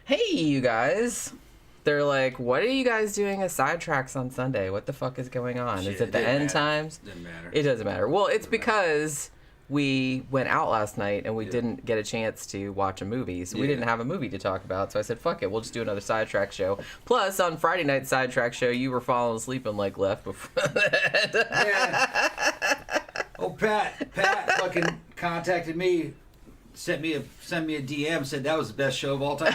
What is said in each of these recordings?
hey, you guys. They're like, what are you guys doing at Sidetracks on Sunday? What the fuck is going on? Shit, is it the end times? Didn't matter. It doesn't matter. Well, it's because we went out last night and we didn't get a chance to watch a movie. So we didn't have a movie to talk about. So I said, fuck it, we'll just do another Sidetrack show. Plus, on Friday night Sidetrack show, you were falling asleep and like left before that. Yeah. Oh, Pat fucking contacted me, sent me a DM, said that was the best show of all time.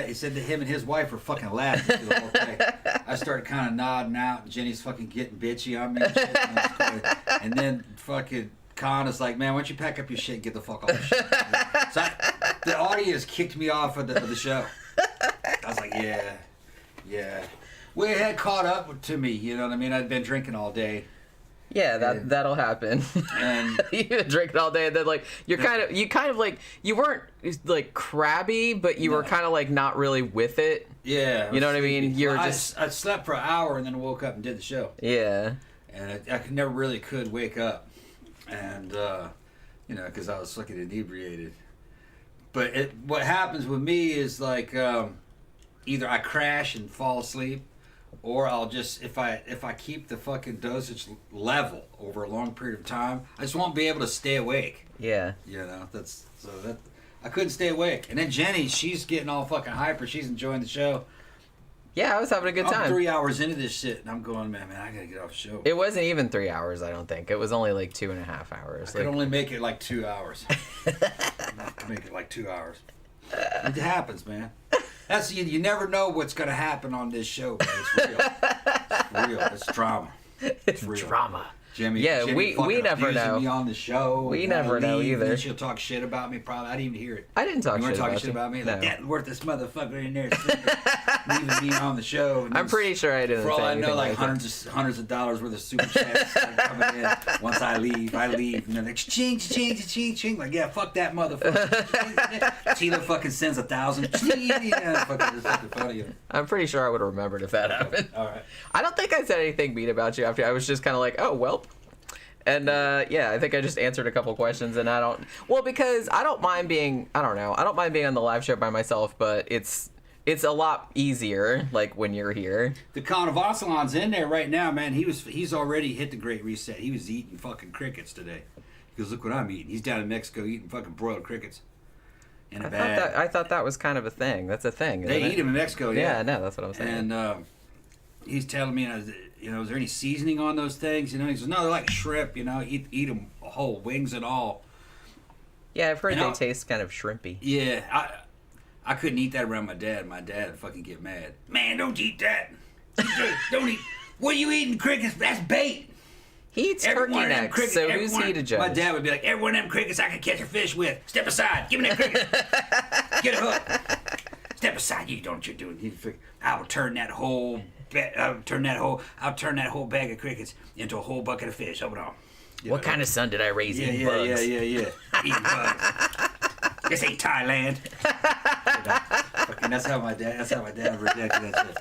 He said that him and his wife were fucking laughing through the whole thing. I started kind of nodding out, and Jenny's fucking getting bitchy on me and shit. And then fucking Con is like, man, why don't you pack up your shit and get the fuck off the show? So the audience kicked me off of the show. I was like, yeah. Well, it had caught up to me, you know what I mean? I'd been drinking all day. Yeah, that'll happen. And you've been drinking all day, and then like you kind of like you weren't like crabby, but you were kind of like not really with it. Yeah, you know what I mean. You're I slept for an hour and then woke up and did the show. Yeah, and I never really could wake up, and you know, because I was fucking inebriated. But what happens with me is like either I crash and fall asleep, or I'll just, if I keep the fucking dosage level over a long period of time, I just won't be able to stay awake. Yeah. You know, I couldn't stay awake. And then Jenny, she's getting all fucking hyper. She's enjoying the show. Yeah, I was having a good time. I'm 3 hours into this shit, and I'm going, man, I gotta get off the show. It wasn't even 3 hours, I don't think. It was only like 2.5 hours. I could only make it like 2 hours. Make it like 2 hours. It happens, man. That's you never know what's gonna happen on this show, man. It's real. It's real. It's drama. It's real. Drama. Jimmy, we never know. Me on the show. We never know either. She'll talk shit about me. Probably I didn't even hear it. I didn't talk shit about you. You weren't talking shit about me. No. Like that worthless motherfucker in there, leaving me on the show. And I'm pretty sure I didn't. For all say I know, like that. hundreds of dollars worth of super chats coming in. Once I leave, and then they ching. Like, yeah, fuck that motherfucker. Tila fucking sends 1,000. Yeah, fucking funny. I'm pretty sure I would have remembered if that happened. All right. I don't think I said anything mean about you after. I was just kind of like, oh, welp. And, yeah, I think I just answered a couple questions, and because I don't mind being on the live show by myself, but it's a lot easier, like, when you're here. The Conavasalon's in there right now, man. He's already hit the Great Reset. He was eating fucking crickets today. He goes, look what I'm eating. He's down in Mexico eating fucking broiled crickets in a bag. I thought that was kind of a thing. That's a thing. They eat them in Mexico, yeah. Yeah, no, that's what I'm saying. And he's telling me, you know, is there any seasoning on those things? You know, he says, no, they're like shrimp, you know, eat them whole, wings and all. Yeah, I've heard they taste kind of shrimpy. Yeah, I couldn't eat that around my dad. My dad would fucking get mad. Man, don't eat that. Don't eat. What are you eating, crickets? That's bait. He eats turkey necks, so who's he to judge? My dad would be like, every one of them crickets I could catch a fish with. Step aside. Give me that cricket. Get a hook. Step aside. You don't what you're doing. I will turn that whole bag of crickets into a whole bucket of fish. Hold on. What kind of son did I raise eating bugs? Yeah. Eating bugs. This ain't Thailand. That's how my dad rejected that shit.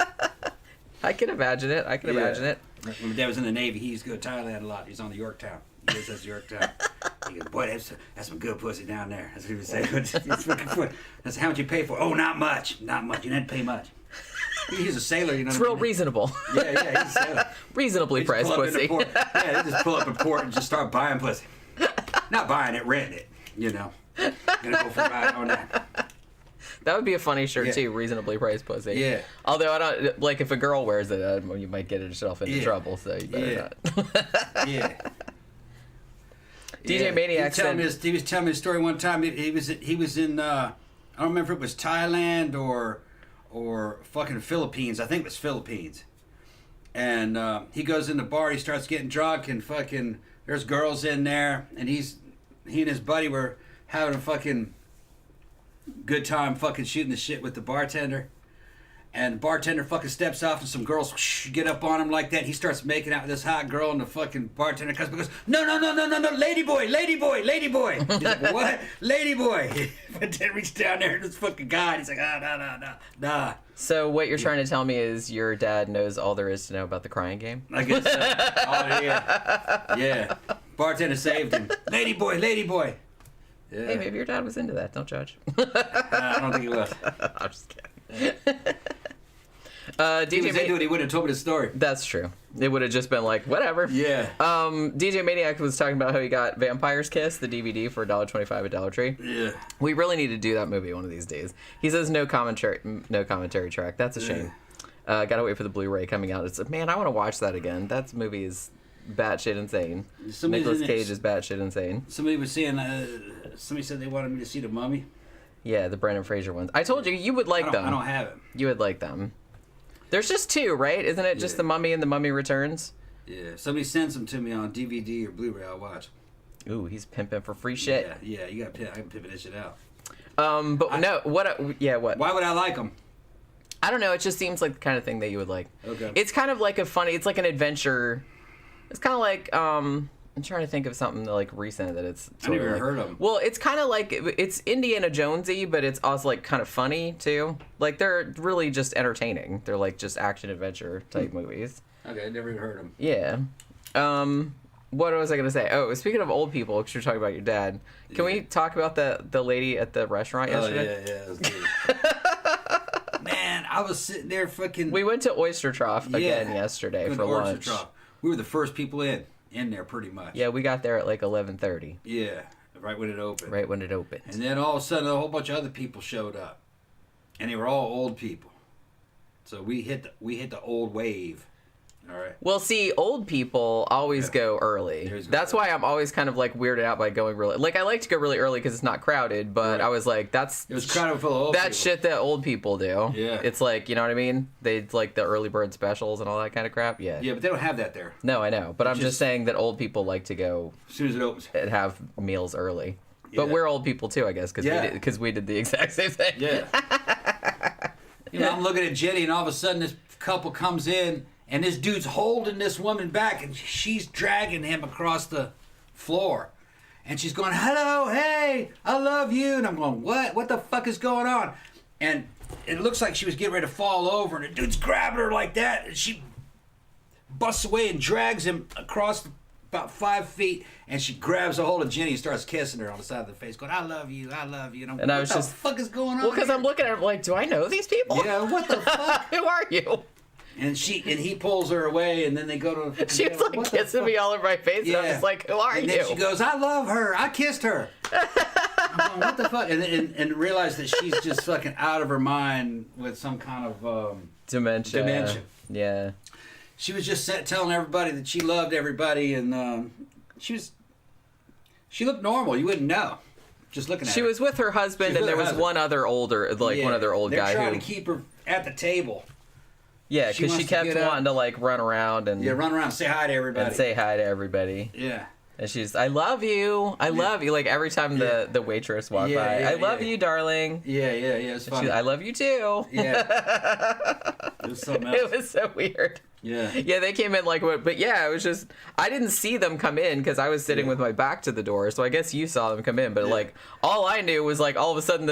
I can imagine it. When my dad was in the Navy, he used to go to Thailand a lot. He was on the Yorktown. He goes, that's Yorktown. He goes, boy, that's some good pussy down there. That's what he would say. That's how much you pay for. Oh, not much. Not much. You didn't pay much. He's a sailor, you know. It's real reasonable. Yeah, he's a sailor. Reasonably priced pussy. Yeah, they just pull up in port and just start buying pussy. Not buying it, renting it, you know. Gonna go for a ride on that. That would be a funny shirt too, reasonably priced pussy. Yeah. Although I don't like if a girl wears it, you might get yourself into trouble. So you better not. Yeah. DJ Maniac he was telling me a story one time. He was in I don't remember if it was Thailand or fucking Philippines. I think it was Philippines. And he goes in the bar. He starts getting drunk and fucking there's girls in there, and he and his buddy were having a fucking good time fucking shooting the shit with the bartender. And the bartender fucking steps off and some girls get up on him like that. He starts making out with this hot girl and the fucking bartender comes and goes, no, lady boy. He's like, what? Lady boy. But then reaches down there and this fucking guy and he's like, nah. So what you're trying to tell me is your dad knows all there is to know about the crying game? I guess so. Oh, yeah. Bartender saved him. Lady boy. Yeah. Hey, maybe your dad was into that. Don't judge. I don't think he was. I'm just kidding. Yeah. DJ He was into it, he wouldn't have told me the story. That's true. It would have just been like, whatever. Yeah. DJ Maniac was talking about how he got Vampire's Kiss, the DVD, for $1.25 at Dollar Tree. Yeah. We really need to do that movie one of these days. He says no commentary track. That's a shame. Gotta wait for the Blu-ray coming out. It's man, I want to watch that again. That movie is batshit insane. Nicolas Cage is batshit insane. Somebody was saying, somebody said they wanted me to see The Mummy. Yeah, the Brendan Fraser ones. I told you would like them. I don't have it. You would like them. There's just two, right? Isn't it just The Mummy and The Mummy Returns? Yeah. If somebody sends them to me on DVD or Blu-ray, I'll watch. Ooh, he's pimping for free shit. Yeah. You got to I'm pimping that shit out. What? Why would I like them? I don't know. It just seems like the kind of thing that you would like. Okay. It's kind of like it's like an adventure. It's kind of like, I'm trying to think of something like recent that it's. I never heard of them. Well, it's kind of like, it's Indiana Jonesy, but it's also like kind of funny too. Like they're really just entertaining. They're like just action adventure type movies. Okay, I never even heard of them. Yeah. What was I gonna say? Oh, speaking of old people, because you're talking about your dad. Can we talk about the lady at the restaurant yesterday? Yeah, that was good. Man, I was sitting there fucking. We went to Oyster Trough again yesterday for lunch. Trough. We were the first people in there pretty much. Yeah, we got there at like 11:30. Yeah, right when it opened. Right when it opened. And then all of a sudden, a whole bunch of other people showed up, and they were all old people. So we hit the old wave. All right. Well, see, old people always go early. That's why I'm always kind of like weirded out by going really. Like I like to go really early because it's not crowded. But I was like, it was crowded full of old people. Shit that old people do. Yeah. It's like, you know what I mean? They like the early bird specials and all that kind of crap. Yeah. Yeah, but they don't have that there. No, I know. But I'm just saying that old people like to go as soon as it opens and have meals early. Yeah. But we're old people too, I guess, because we did the exact same thing. Yeah. I'm looking at Jenny, and all of a sudden this couple comes in. And this dude's holding this woman back, and she's dragging him across the floor. And she's going, hello, hey, I love you. And I'm going, what? What the fuck is going on? And it looks like she was getting ready to fall over, and the dude's grabbing her like that. And she busts away and drags him across about 5 feet. And she grabs a hold of Jenny and starts kissing her on the side of the face, going, I love you, I love you. And I was what the fuck is going on? Well, because I'm looking at her like, do I know these people? Yeah, what the fuck? Who are you? And he pulls her away, and then they go to. She was like kissing me all over my face, and I was just like, "Who are you?" And then she goes, "I love her. I kissed her." I'm going, what the fuck? And realize that she's just fucking out of her mind with some kind of dementia. Yeah. She was just telling everybody that she loved everybody, and she looked normal. You wouldn't know. Just looking at her. She was with her husband, and there was one other old guy. They're trying to keep her at the table. Yeah, because she kept wanting to like run around and run around, and say hi to everybody. Yeah. And she's, I love you, I love you. Like every time the waitress walked by, I love you, darling. Yeah. It's funny. I love you too. Yeah. It was something else. It was so weird. Yeah. Yeah, they came in like what? But yeah, it was just I didn't see them come in because I was sitting with my back to the door. So I guess you saw them come in. But like all I knew was like all of a sudden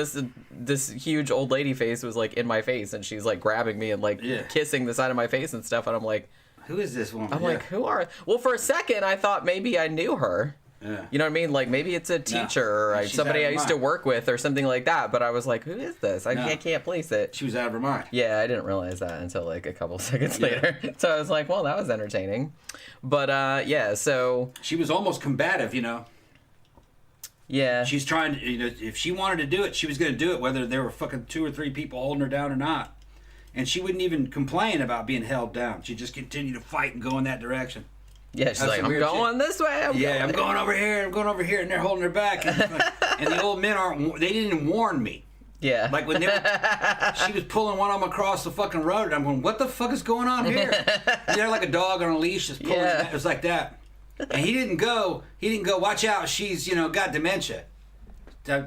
this huge old lady face was like in my face, and she's like grabbing me and like kissing the side of my face and stuff. And I'm like, who is this woman? I'm like, who are? Well, for a second I thought maybe I knew her. Yeah. You know what I mean? Like maybe it's a teacher or somebody I used to work with or something like that. But I was like, who is this? I can't place it. She was out of her mind. Yeah, I didn't realize that until like a couple seconds later. So I was like, well, that was entertaining. But so she was almost combative, Yeah. She's trying to, if she wanted to do it, she was going to do it, whether there were fucking 2 or 3 people holding her down or not. And she wouldn't even complain about being held down. She'd just continue to fight and go in that direction. Yeah, she's like, I'm going this way. I'm going over here. I'm going over here. And they're holding her back. And the old men they didn't warn me. Yeah. Like when she was pulling one of them across the fucking road. And I'm going, what the fuck is going on here? And they're like a dog on a leash just pulling. It was like that. And he didn't go, watch out, she's, got dementia. I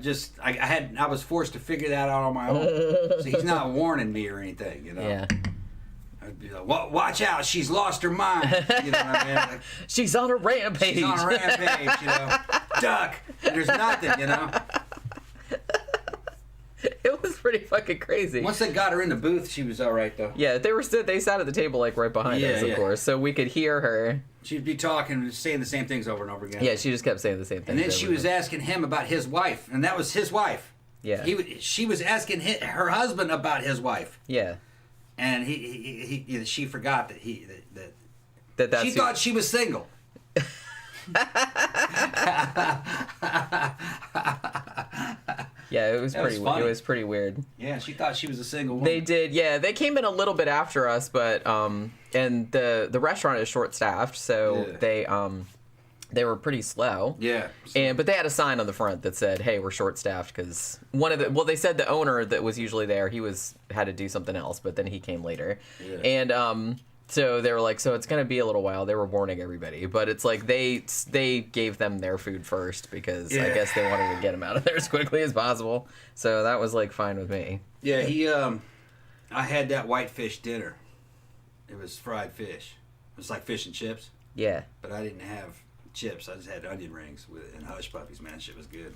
was forced to figure that out on my own. So he's not warning me or anything, Yeah. I'd be like, watch out, she's lost her mind. You know what I mean? Like, she's on a rampage. Duck. There's nothing, It was pretty fucking crazy. Once they got her in the booth, she was all right, though. Yeah, they sat at the table, like, right behind us, of course, so we could hear her. She'd be talking, saying the same things over and over again. Yeah, she just kept saying the same thing. And then she was asking him about his wife, and that was his wife. Yeah. She was asking her husband about his wife. Yeah. And she forgot that that's she thought she was single. Yeah, it was pretty weird. Yeah, she thought she was a single woman. They did, yeah. They came in a little bit after us, but and the restaurant is short staffed, so they were pretty slow. Yeah. But they had a sign on the front that said, "Hey, we're short staffed," because they said the owner that was usually there, had to do something else, but then he came later. Yeah. And so they were like, so it's going to be a little while. They were warning everybody, but it's like they gave them their food first because I guess they wanted to get them out of there as quickly as possible. So that was like fine with me. Yeah, I had that whitefish dinner. It was fried fish. It was like fish and chips. Yeah. But I didn't have chips. I just had onion rings and hush puppies. Man, that shit was good.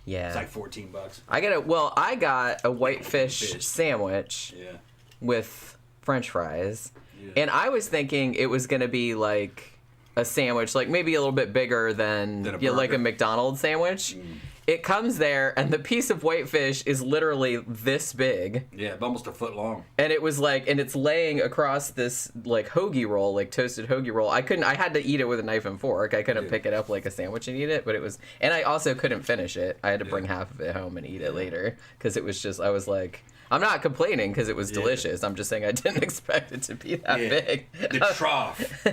Yeah. It's like $14. I got a whitefish sandwich. Yeah. With French fries. Yeah. And I was thinking it was going to be like a sandwich, like maybe a little bit bigger than like a McDonald's sandwich. Mm. It comes there, and the piece of whitefish is literally this big. Yeah, almost a foot long. And it was like, and it's laying across this like hoagie roll, like toasted hoagie roll. I had to eat it with a knife and fork. I couldn't pick it up like a sandwich and eat it, but it was, and I also couldn't finish it. I had to bring half of it home and eat it later because it was just, I was like, I'm not complaining because it was delicious. I'm just saying I didn't expect it to be that big. The trough.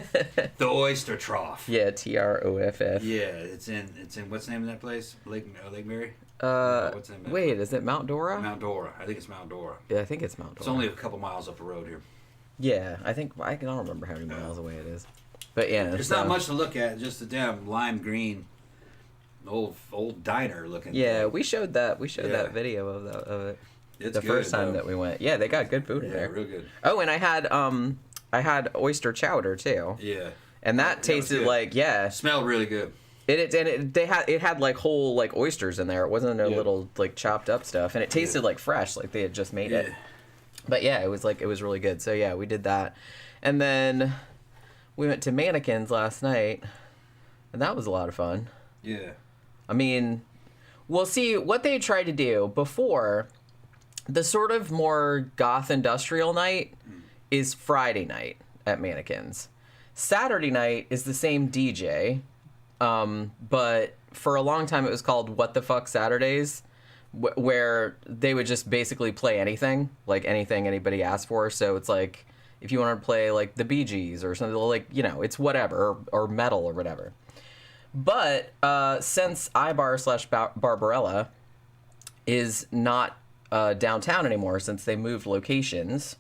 The oyster trough. Yeah, TROFF. Yeah, it's in what's the name of that place? Lake Mary? What's the name? Wait, is it Mount Dora? Mount Dora. I think it's Mount Dora. Yeah, I think it's Mount Dora. It's only a couple miles up the road here. Yeah, I don't remember how many miles away it is. But yeah. There's not much to look at, just the damn lime green old diner looking thing. We showed that video of it. It's the good, first time that we went. Yeah, they got good food in there. Yeah, real good. Oh, and I had oyster chowder too. Yeah. And that tasted like smelled really good. It had like whole like oysters in there. It wasn't no little like chopped up stuff, and it tasted like fresh, like they had just made it. But yeah, it was really good. So yeah, we did that, and then we went to Mannequins last night, and that was a lot of fun. Yeah. I mean, we'll see what they tried to do before. The sort of more goth industrial night is Friday night at Mannequins. Saturday night is the same DJ, but for a long time it was called What the Fuck Saturdays, where they would just basically play anything, like anything anybody asked for. So it's like if you want to play like the Bee Gees or something, like, you know, it's whatever, or metal or whatever. But since iBar/Barbarella is not downtown anymore, since they moved locations,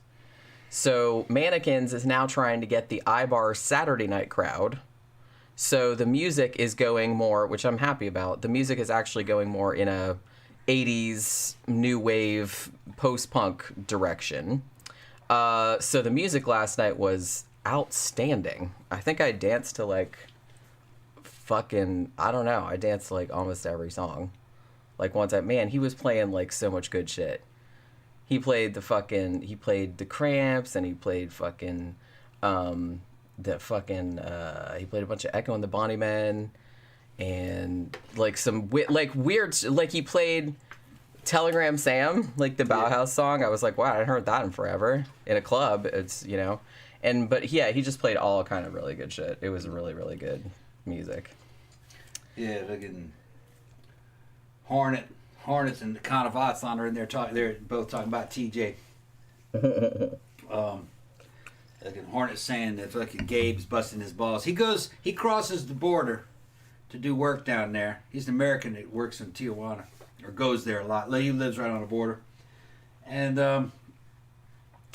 so Mannequins is now trying to get the iBar Saturday night crowd. So the music is going more, which I'm happy about. The music is actually going more in a 80s new wave post-punk direction. So the music last night was outstanding. I think I danced to like I danced to like almost every song. Like he was playing like so much good shit. He played the Cramps, and he played he played a bunch of Echo and the Bonnie Men, and like some weird, like he played Telegram Sam, like the Bauhaus song. I was like, wow, I hadn't heard that in forever in a club. It's, you know, but he just played all kind of really good shit. It was really, really good music. Yeah, fucking Hornets and the Conavats are in there talking. They're both talking about TJ. Fucking Hornets saying that fucking Gabe's busting his balls. He crosses the border to do work down there. He's an American that works in Tijuana, or goes there a lot. He lives right on the border, and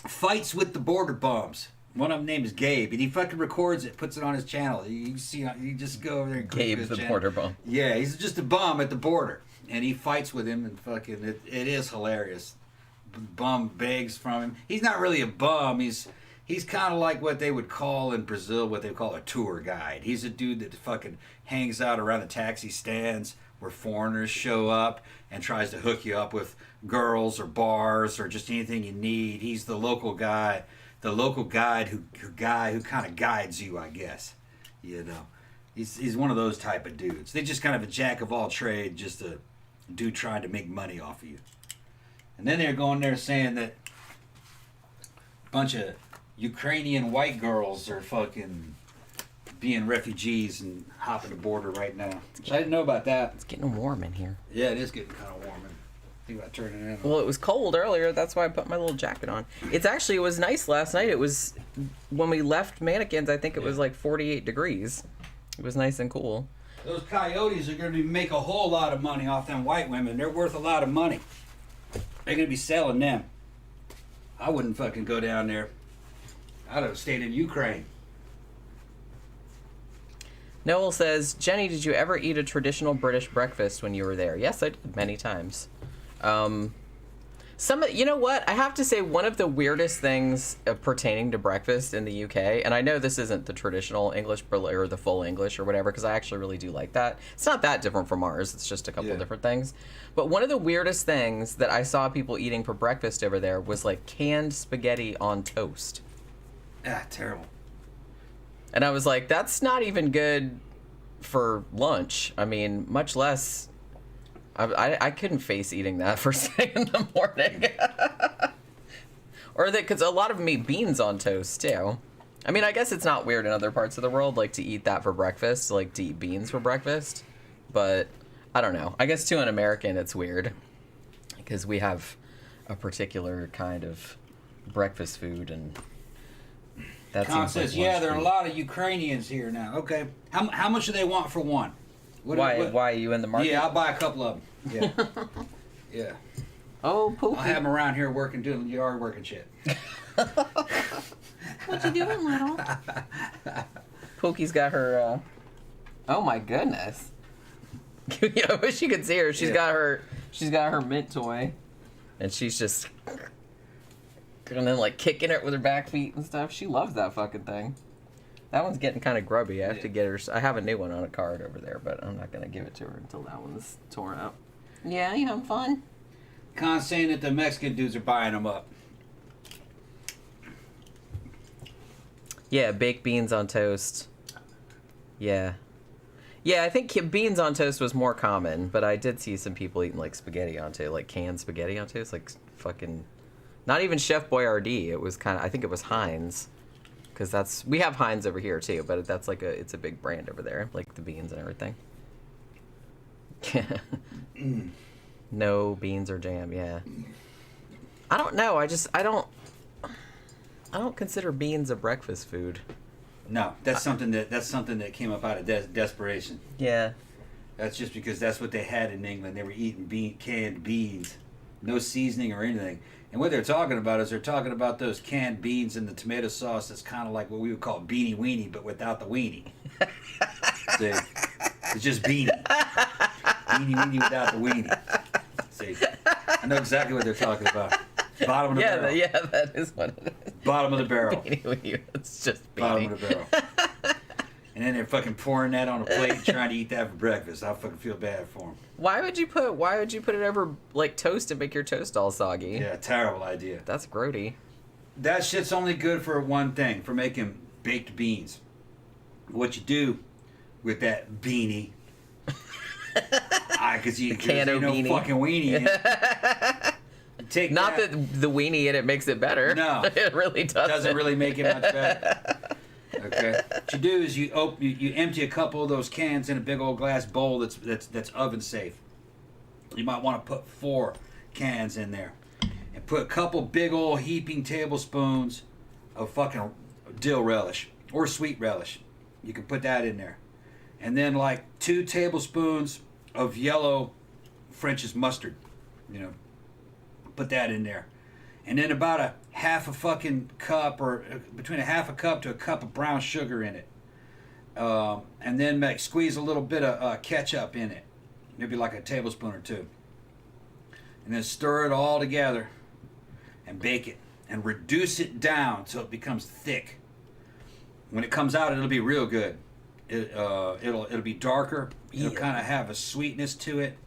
fights with the border bums. One of them named is Gabe, and he fucking records it, puts it on his channel. You see, you just go over there and Gabe the border bum. Yeah, he's just a bum at the border, and he fights with him, and fucking it is hilarious. Bum begs from him. He's not really a bum. He's kind of like what they would call in Brazil, what they call a tour guide. He's a dude that fucking hangs out around the taxi stands where foreigners show up and tries to hook you up with girls or bars or just anything you need. He's the local guy. The local guide who kind of guides you, I guess. You know, he's one of those type of dudes. They just kind of a jack of all trade, just a dude trying to make money off of you. And then they're going there saying that a bunch of Ukrainian white girls are fucking being refugees and hopping the border right now. I didn't know about that. It's getting warm in here. Yeah, it is getting kind of warm. Think about turning it in. Well, it was cold earlier. That's why I put my little jacket on. It was nice last night. It was, when we left Mannequins, I think it was like 48 degrees. It was nice and cool. Those coyotes are going to make a whole lot of money off them white women. They're worth a lot of money. They're going to be selling them. I wouldn't fucking go down there. I'd have stayed in Ukraine. Noel says, Jenny, did you ever eat a traditional British breakfast when you were there? Yes, I did, many times. You know what? I have to say, one of the weirdest things pertaining to breakfast in the UK, and I know this isn't the traditional English or the full English or whatever, because I actually really do like that. It's not that different from ours. It's just a couple different things. But one of the weirdest things that I saw people eating for breakfast over there was like canned spaghetti on toast. Ah, terrible. And I was like, that's not even good for lunch. I mean, much less... I couldn't face eating that first thing in the morning. Or that, because a lot of them eat beans on toast, too. I mean, I guess it's not weird in other parts of the world, like, to eat that for breakfast, like, to eat beans for breakfast. But, I don't know. I guess, to an American, it's weird. Because we have a particular kind of breakfast food, and... That Con seems like says, yeah, there are a food. lot of Ukrainians here now. Okay. How much do they want for one? Why are you in the market? Yeah, I'll buy a couple of them. Yeah. Yeah. Oh, Pookie. I'll have them around here doing yard work and shit. What you doing, little? Pookie's got her, oh my goodness. I wish you could see her. She's got her mint toy. And she's just... And then, like, kicking it with her back feet and stuff. She loves that fucking thing. That one's getting kind of grubby. I have to get her... I have a new one on a card over there, but I'm not going to give it to her until that one's torn up. Yeah, you having fun? Con's saying that the Mexican dudes are buying them up. Yeah, baked beans on toast. Yeah. Yeah, I think beans on toast was more common, but I did see some people eating, like, spaghetti on toast, like canned spaghetti on toast, like fucking... Not even Chef Boyardee. It was kind of... I think it was Heinz. Because that's... We have Heinz over here, too, but that's like a... It's a big brand over there. Like, the beans and everything. No beans or jam, yeah. I don't know. I don't consider beans a breakfast food. No, that's something that came up out of desperation. Yeah. That's just because that's what they had in England. They were eating canned beans, no seasoning or anything. And what they're talking about is they're talking about those canned beans and the tomato sauce that's kind of like what we would call beanie weenie, but without the weenie. See? It's just beanie. Beanie weenie without the weenie. See? I know exactly what they're talking about. Bottom of the barrel. Yeah, that is what it is. Bottom of the barrel. Beanie weenie. It's just beanie. Bottom of the barrel. And then they're fucking pouring that on a plate and trying to eat that for breakfast. I fucking feel bad for them. Why would you put it over like toast and make your toast all soggy? Yeah, terrible idea. That's grody. That shit's only good for one thing, for making baked beans. What you do with that beanie, because you Cano know beanie. fucking weenie in it. Take Not that the weenie in it makes it better. No. It really doesn't. Doesn't really make it much better. Okay. What you do is you empty a couple of those cans in a big old glass bowl that's oven safe. You might want to put 4 cans in there, and put a couple big old heaping tablespoons of fucking dill relish or sweet relish. You can put that in there, and then like 2 tablespoons of yellow French's mustard. You know, put that in there. And then about a half a fucking cup, or between a half a cup to a cup of brown sugar in it. And then squeeze a little bit of ketchup in it. Maybe like a tablespoon or 2. And then stir it all together and bake it. And reduce it down till it becomes thick. When it comes out, it'll be real good. It'll be darker. It'll kind of have a sweetness to it.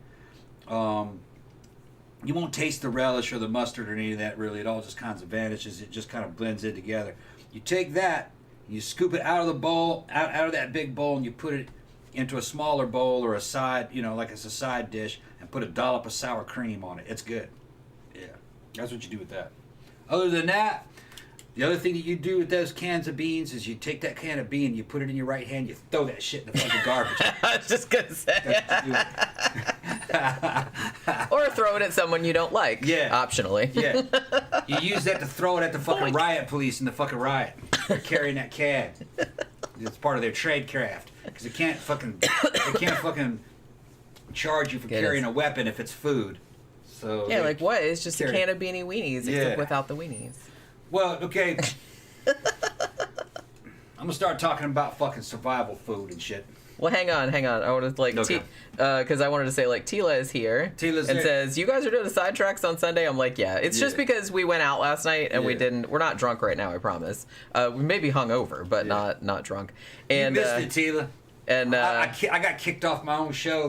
You won't taste the relish or the mustard or any of that really. It all just kinds of vanishes. It just kind of blends in together. You take that You scoop it out of the bowl, out of that big bowl, and you put it into a smaller bowl or a side, like it's a side dish, and put a dollop of sour cream on it. It's good. Yeah, that's what you do with that. Other than that, the other thing that you do with those cans of beans is you take that can of bean, you put it in your right hand, you throw that shit in the fucking garbage. I was just gonna say. Or throw it at someone you don't like. Yeah. Optionally. Yeah. You use that to throw it at the fucking riot police in the fucking riot. They're carrying that can. It's part of their trade craft. Because they can't fucking charge you for carrying a weapon if it's food. So yeah, like what? It's just a can of beanie weenies except without the weenies. Well, okay. I'm gonna start talking about fucking survival food and shit. Well, hang on. I wanted to because I wanted to say Tila is here. Tila's and here. Says you guys are doing a Sidetracks on Sunday. I'm like, yeah. It's just because we went out last night and we're not drunk right now. I promise. We may be hungover, but not drunk. And you missed it, Tila. And I got kicked off my own show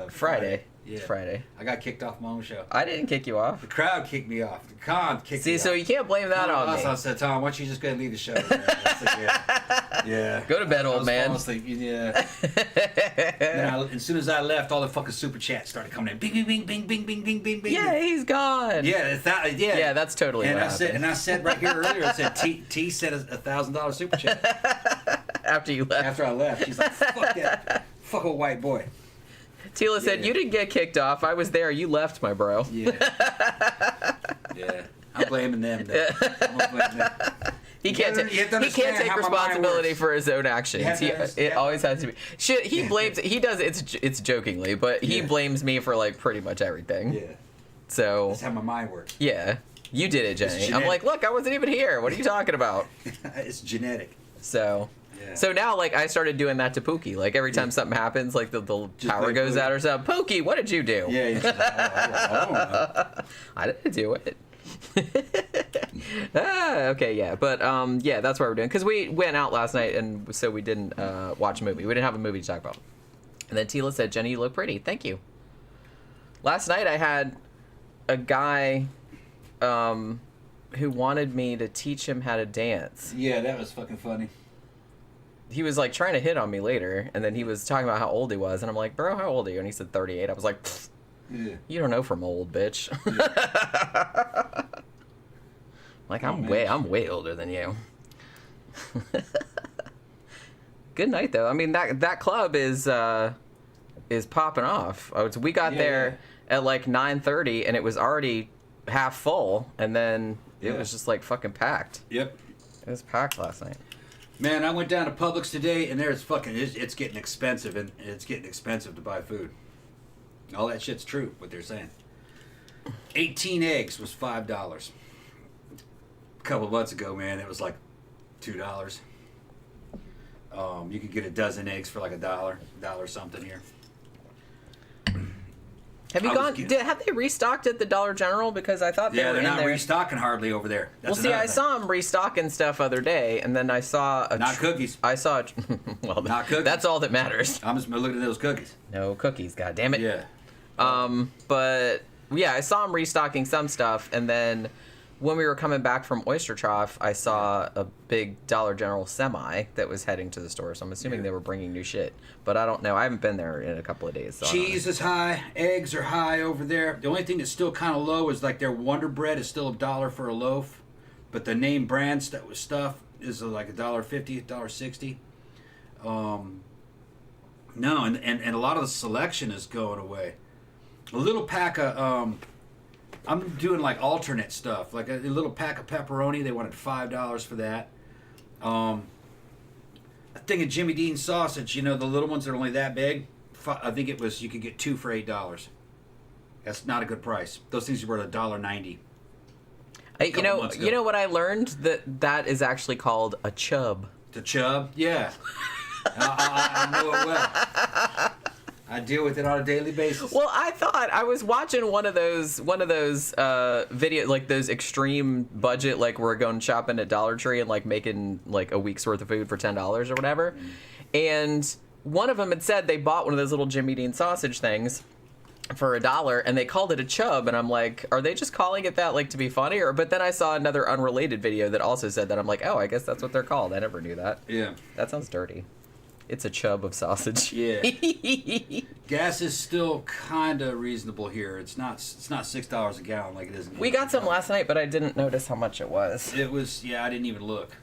Friday. Yeah. It's Friday. I got kicked off my own show. I didn't kick you off. The crowd kicked me off. The con kicked me off. See, so you can't blame that on me. I said, Tom, why don't you just go and leave the show? Yeah. Go to bed, old man. Yeah. As soon as I left, all the fucking super chats started coming in. Bing, bing, bing, bing, bing, bing, bing, bing, bing. Yeah, he's gone. Yeah, Yeah, that's totally and what happened. happened. I said right here earlier, I said, T said $1,000 super chat. After you left. After I left. She's like, fuck that. Fuck a white boy. Tila said, you didn't get kicked off. I was there. You left, my bro. Yeah. I'm blaming them, though. I'm gonna blame them. He can't take responsibility for his own actions. It always has to be. Shit, he blames. He does. It's jokingly, but he blames me for pretty much everything. Yeah. So. That's how my mind works. Yeah. You did it, Jenny. I'm like, look, I wasn't even here. What are you talking about? It's genetic. So. Yeah. So now, I started doing that to Pookie. Every time something happens, the power goes out or something. Pookie, what did you do? Yeah. He's like, I don't know. I didn't do it. Okay, yeah. But, that's what we're doing. Because we went out last night, and so we didn't watch a movie. We didn't have a movie to talk about. And then Tila said, Jenny, you look pretty. Thank you. Last night I had a guy who wanted me to teach him how to dance. Yeah, that was fucking funny. He was trying to hit on me later, and then he was talking about how old he was, and I'm like, bro, how old are you? And he said 38. I was like, yeah. You don't know from old, bitch. Yeah. I'm way older than you. Good night though. I mean that club is popping off. We got there at 9:30 and it was already half full, and then it was just fucking packed. Yep. It was packed last night. Man, I went down to Publix today, and there's it's getting expensive, and it's getting expensive to buy food. All that shit's true, what they're saying. 18 eggs was $5. A couple months ago, man, it was $2. You could get a dozen eggs for $1 something here. Have you gone? Have they restocked at the Dollar General? Because I thought they were they're in not there. restocking hardly over there. That's I saw them restocking stuff other day, and then I saw not cookies. I saw well, not cookies. That's all that matters. I'm just looking at those cookies. No cookies, god damn it. Yeah. But yeah, I saw them restocking some stuff, and then when we were coming back from Oyster Trough, I saw a big Dollar General semi that was heading to the store, so I'm assuming they were bringing new shit. But I don't know. I haven't been there in a couple of days. So cheese is high. Eggs are high over there. The only thing that's still kind of low is their Wonder Bread is still $1 for a loaf. But the name brand stuff is $1.50, $1.60. No, and a lot of the selection is going away. A little pack of... I'm doing alternate stuff, a little pack of pepperoni. They wanted $5 for that. A thing of Jimmy Dean sausage. The little ones that are only that big. I think it was you could get 2 for $8. That's not a good price. Those things were $1.90. You know what I learned that is actually called a chub. The chub, yeah. I know it well. I deal with it on a daily basis. Well, I thought I was watching one of those video those extreme budget we're going shopping at Dollar Tree and making a week's worth of food for $10 or whatever. And one of them had said they bought one of those little Jimmy Dean sausage things, for $1, and they called it a chub, and I'm like, are they just calling it that like to be funny? Or but then I saw another unrelated video that also said that. I'm like, oh, I guess that's what they're called. I never knew that. Yeah. That sounds dirty. It's a chub of sausage. Yeah. Gas is still kind of reasonable here. It's not $6 a gallon like it is. We got some last night, but I didn't notice how much it was. It was, yeah, I didn't even look.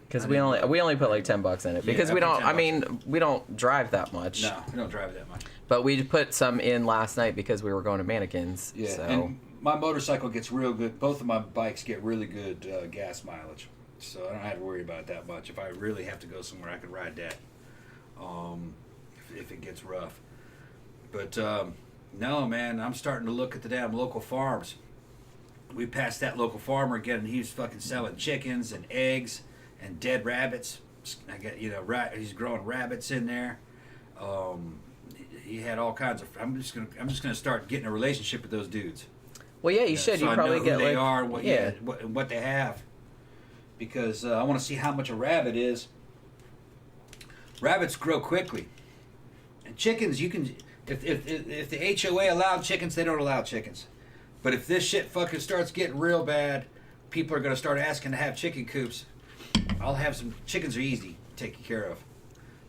Because we only put like $10 in it because Yeah, we don't. I $10. mean, we don't drive that much. No, we don't drive that much. But we put some in last night because we were going to Mannequins. Yeah, So. and my motorcycle gets real good. Both of my bikes get really good gas mileage, so I don't have to worry about it that much. If I really have to go somewhere, I can ride that. If it gets rough, but no, man, I'm starting to look at the damn local farms. We passed that local farmer again, and he's fucking selling chickens and eggs and dead rabbits. I got he's growing rabbits in there. He had all kinds of. I'm just gonna start getting a relationship with those dudes. Well, yeah, you should. So You I probably know get who they like are, and what they have, because I want to see how much a rabbit is. Rabbits grow quickly, and chickens you can. If the HOA allowed chickens, they don't allow chickens. But if this shit fucking starts getting real bad, people are gonna start asking to have chicken coops. I'll have some chickens. Are easy to take care of.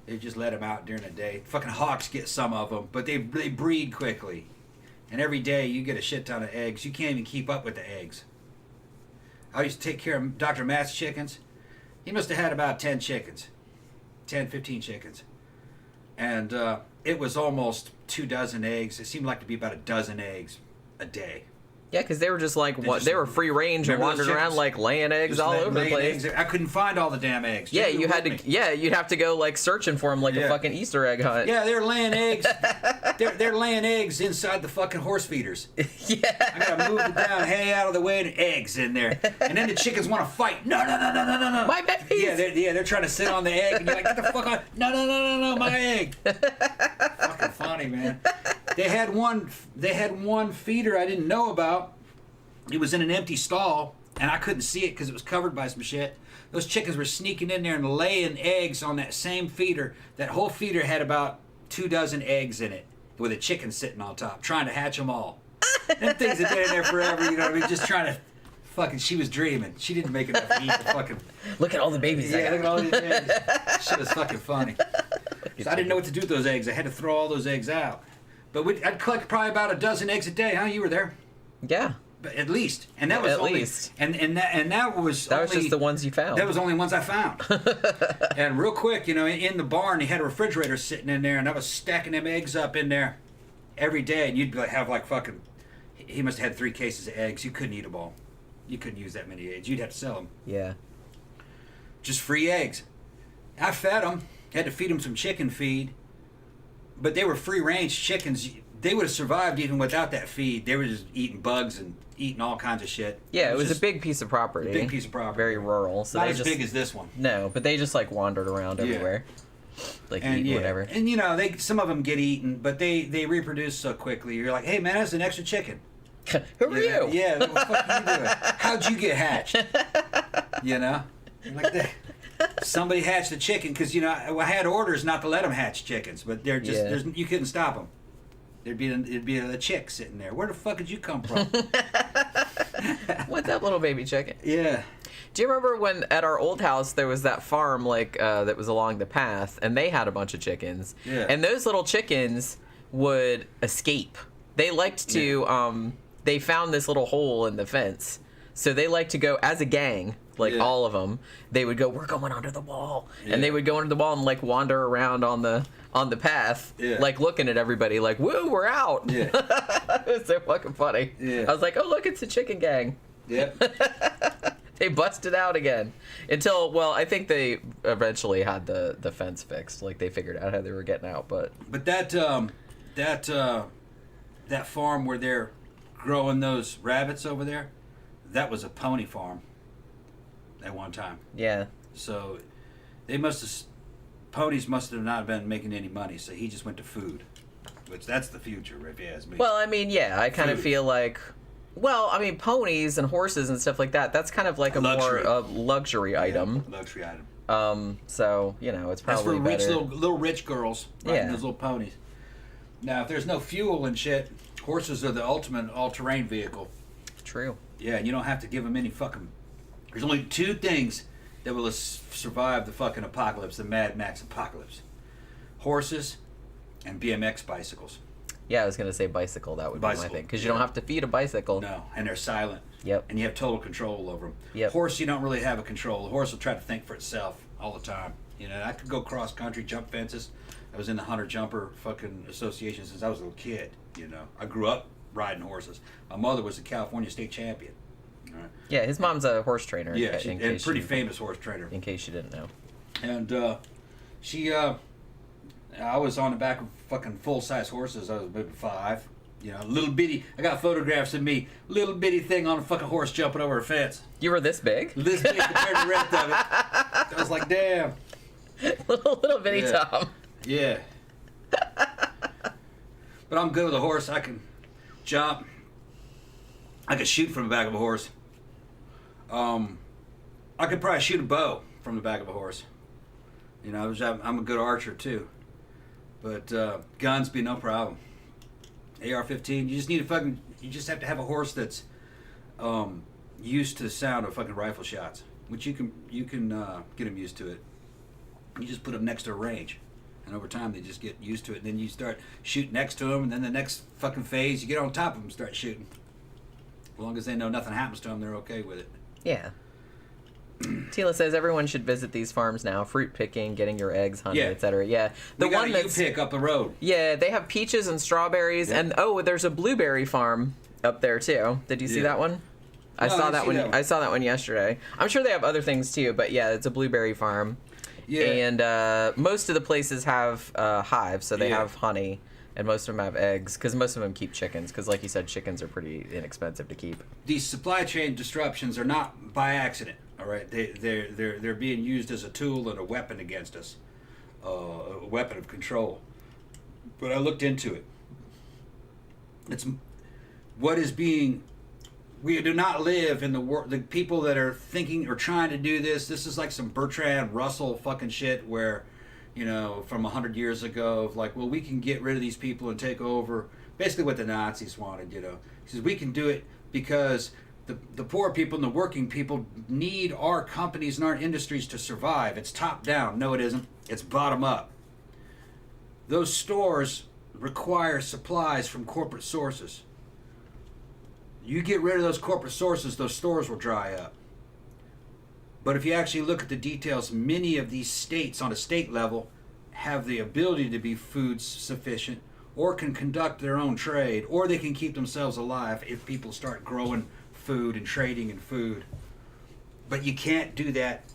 They just let them out during the day. Fucking hawks get some of them, but they breed quickly. And every day you get a shit ton of eggs. You can't even keep up with the eggs. I used to take care of Dr. Matt's chickens. He must have had about 10 chickens. 10, 15 chickens. And it was almost 24 eggs. It seemed like to be about a dozen eggs a day. Yeah, because they were just like they were free range and Remember those wandering around chickens? like laying eggs Just all over the laying place. eggs. I couldn't find all the damn eggs. Yeah, Just you with had to. me. Yeah, you'd have to go like searching for them like a Yeah. fucking Easter egg hunt. Yeah, they're laying eggs. they're laying eggs inside the fucking horse feeders. Yeah. I gotta move it down, hey, out of the way, and eggs in there. And then the chickens want to fight. No. My babies. Yeah, they're trying to sit on the egg, and you're like, get the fuck on. No, my egg. Fucking funny, man. They had one feeder I didn't know about. It was in an empty stall, and I couldn't see it because it was covered by some shit. Those chickens were sneaking in there and laying eggs on that same feeder. That whole feeder had about 24 eggs in it, with a chicken sitting on top, trying to hatch them all. Them things have been in there forever, you know what I mean? Just trying to fucking. She was dreaming. She didn't make enough to eat the fucking. Look at all the babies. Yeah, look at all these eggs. Shit was fucking funny. So I didn't know what to do with those eggs. I had to throw all those eggs out. But I'd collect probably about a dozen eggs a day. Huh? You were there. Yeah. But at least, and that was At only, least. and that was Just the ones you found. That was only ones I found. And real quick, in the barn, he had a refrigerator sitting in there, and I was stacking them eggs up in there every day, and you'd have like fucking. He must have had 3 cases of eggs. You couldn't eat them all. You couldn't use that many eggs. You'd have to sell them. Yeah. Just free eggs. I fed them. Had to feed them some chicken feed, but they were free range chickens. They would have survived even without that feed. They were just eating bugs and eating all kinds of shit. Yeah, it was just a big piece of property. a big piece of property. Very rural. So Not they as just, big as this one. No, but they just like wandered around Yeah. everywhere. Like And eating whatever. And some of them get eaten, but they reproduce so quickly. You're like, hey man, that's an extra chicken. Who are you? Yeah, what the fuck are you doing? How'd you get hatched? You're like that. Somebody hatched a chicken because I had orders not to let them hatch chickens, but they're just you couldn't stop them. It'd be a chick sitting there. Where the fuck did you come from? What's up, little baby chicken? Yeah. Do you remember when at our old house there was that farm that was along the path, and they had a bunch of chickens? Yeah. And those little chickens would escape. They liked to. They found this little hole in the fence, so they liked to go as a gang. Like all of them, they would go. We're going under the wall, and they would go under the wall and like wander around on the path, like looking at everybody, like, "Woo, we're out!" Yeah. It was so fucking funny. Yeah. I was like, "Oh, look, it's a chicken gang." Yep. They busted out again until I think they eventually had the fence fixed. Like they figured out how they were getting out, but that farm where they're growing those rabbits over there, that was a pony farm. At one time. yeah. So ponies must have not been making any money, so he just went to food. Which that's the future, if you ask me. Well, I mean, yeah, I kind of Food. feel like, ponies and horses and stuff like that, that's kind of like a Luxury. more luxury item. Luxury item. So, it's That's probably for rich better. little rich girls riding those little ponies. Now, if there's no fuel and shit, horses are the ultimate all-terrain vehicle. True. Yeah, and you don't have to give them any fucking... There's only two things that will survive the fucking apocalypse, the Mad Max apocalypse. Horses and BMX bicycles. Yeah, I was gonna say bicycle. That would be my thing, because you don't have to feed a bicycle. No, and they're silent. Yep. And you have total control over them. Yep. Horse, you don't really have a control. The horse will try to think for itself all the time. You know, I could go cross country, jump fences. I was in the hunter jumper fucking association since I was a little kid. You know, I grew up riding horses. My mother was a California state champion. All right. Yeah, his mom's a horse trainer. Yeah, and pretty famous horse trainer. In case you didn't know. And I was on the back of fucking full-size horses. I was maybe 5. You know, little bitty. I got photographs of me, little bitty thing on a fucking horse jumping over a fence. You were this big? This big compared to the rest of it. I was like, damn. little bitty Yeah. Tom. Yeah. But I'm good with a horse. I can jump. I can shoot from the back of a horse. I could probably shoot a bow from the back of a horse. You know, I'm a good archer too. But guns be no problem. AR-15. You just have to have a horse that's used to the sound of fucking rifle shots, which you can get them used to it. You just put them next to a range, and over time they just get used to it. And then you start shooting next to them, and then the next fucking phase, you get on top of them, and start shooting. As long as they know nothing happens to them, they're okay with it. Yeah. Tila says everyone should visit these farms now. Fruit picking, getting your eggs, honey, Yeah. etc. Yeah, The one that you pick up the road. Yeah, they have peaches and strawberries, Yeah. and there's a blueberry farm up there too. Did you see Yeah. that one? I No, saw I that see one. that one. I saw that one yesterday. I'm sure they have other things too, but yeah, it's a blueberry farm. Yeah. And most of the places have hives, so they Yeah. have honey, and most of them have eggs, because most of them keep chickens, because like you said, chickens are pretty inexpensive to keep. These supply chain disruptions are not by accident. All right, they're being used as a tool and a weapon against us, a weapon of control. But I looked into it. It's what is being. We do not live in the world. The people that are thinking or trying to do this. This is like some Bertrand Russell fucking shit where, you know, from 100 years ago, of like, well, we can get rid of these people and take over. Basically, what the Nazis wanted. You know, he says we can do it because the poor people and the working people need our companies and our industries to survive. It's top down. No, it isn't. It's bottom up. Those stores require supplies from corporate sources. You get rid of those corporate sources, those stores will dry up. But if you actually look at the details, many of these states on a state level have the ability to be food sufficient or can conduct their own trade, or they can keep themselves alive if people start growing food and trading in food. But you can't do that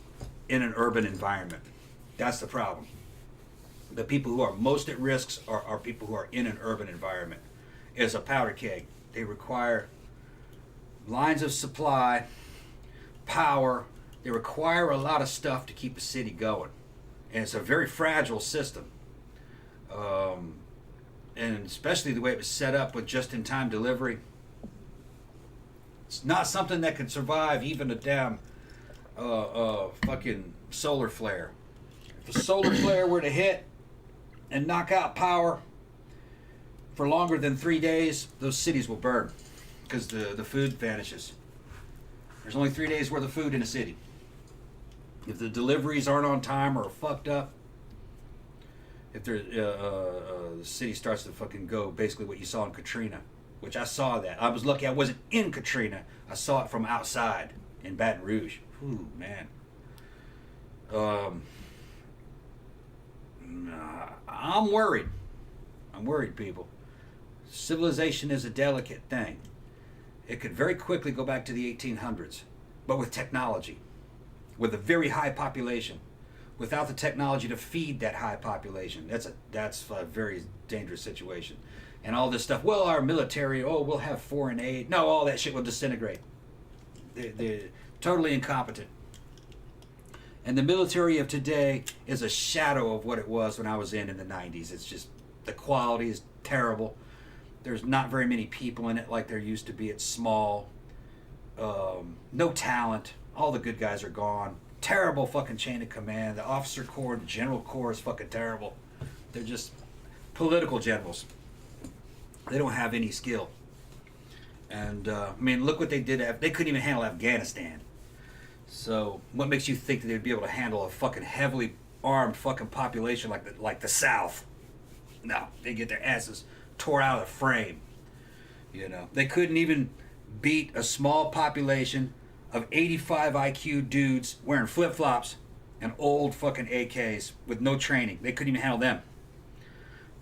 in an urban environment. That's the problem. The people who are most at risk are people who are in an urban environment. As a powder keg, they require lines of supply, power. They require a lot of stuff to keep a city going. And it's a very fragile system. And especially the way it was set up with just-in-time delivery. It's not something that can survive even a damn fucking solar flare. If a solar flare were to hit and knock out power for longer than 3 days, those cities will burn because the food vanishes. There's only 3 days worth of food in a city. If the deliveries aren't on time or are fucked up, if the city starts to fucking go basically what you saw in Katrina, which I saw that. I was lucky I wasn't in Katrina. I saw it from outside in Baton Rouge. Ooh, man. I'm worried. I'm worried, people. Civilization is a delicate thing. It could very quickly go back to the 1800s, but with technology, with a very high population. Without the technology to feed that high population, that's a very dangerous situation. And all this stuff, well, our military, we'll have foreign aid. No, all that shit will disintegrate. They're totally incompetent. And the military of today is a shadow of what it was when I was in the 90s. It's just, the quality is terrible. There's not very many people in it like there used to be. It's small. No talent. All the good guys are gone. Terrible fucking chain of command. The officer corps, the general corps is fucking terrible. They're just political generals. They don't have any skill. And, I mean, look what they did. They couldn't even handle Afghanistan. So, what makes you think that they'd be able to handle a fucking heavily armed fucking population like the South? No, they get their asses tore out of the frame. You know, they couldn't even beat a small population of 85 IQ dudes wearing flip-flops and old fucking AKs with no training. They couldn't even handle them.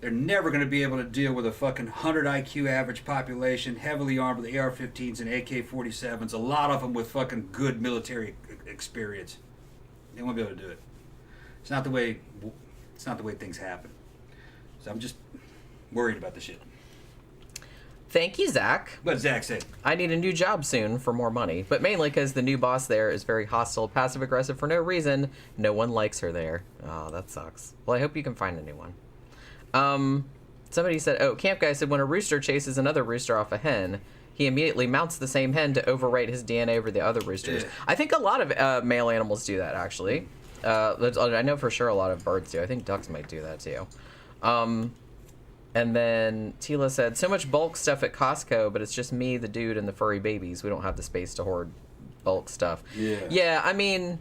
They're never going to be able to deal with a fucking 100 IQ average population, heavily armed with AR-15s and AK-47s, a lot of them with fucking good military experience. They won't be able to do it. It's not the way things happen. So I'm just worried about the shit. Thank you, Zach. What did Zach say? I need a new job soon for more money, but mainly because the new boss there is very hostile, passive-aggressive for no reason. No one likes her there. Oh, that sucks. Well, I hope you can find a new one. Somebody said, Camp Guy said when a rooster chases another rooster off a hen, he immediately mounts the same hen to overwrite his DNA over the other roosters. Yeah. I think a lot of male animals do that, actually. I know for sure a lot of birds do. I think ducks might do that, too. And then Tila said, so much bulk stuff at Costco, but it's just me, the dude, and the furry babies. We don't have the space to hoard bulk stuff. Yeah. Yeah, I mean,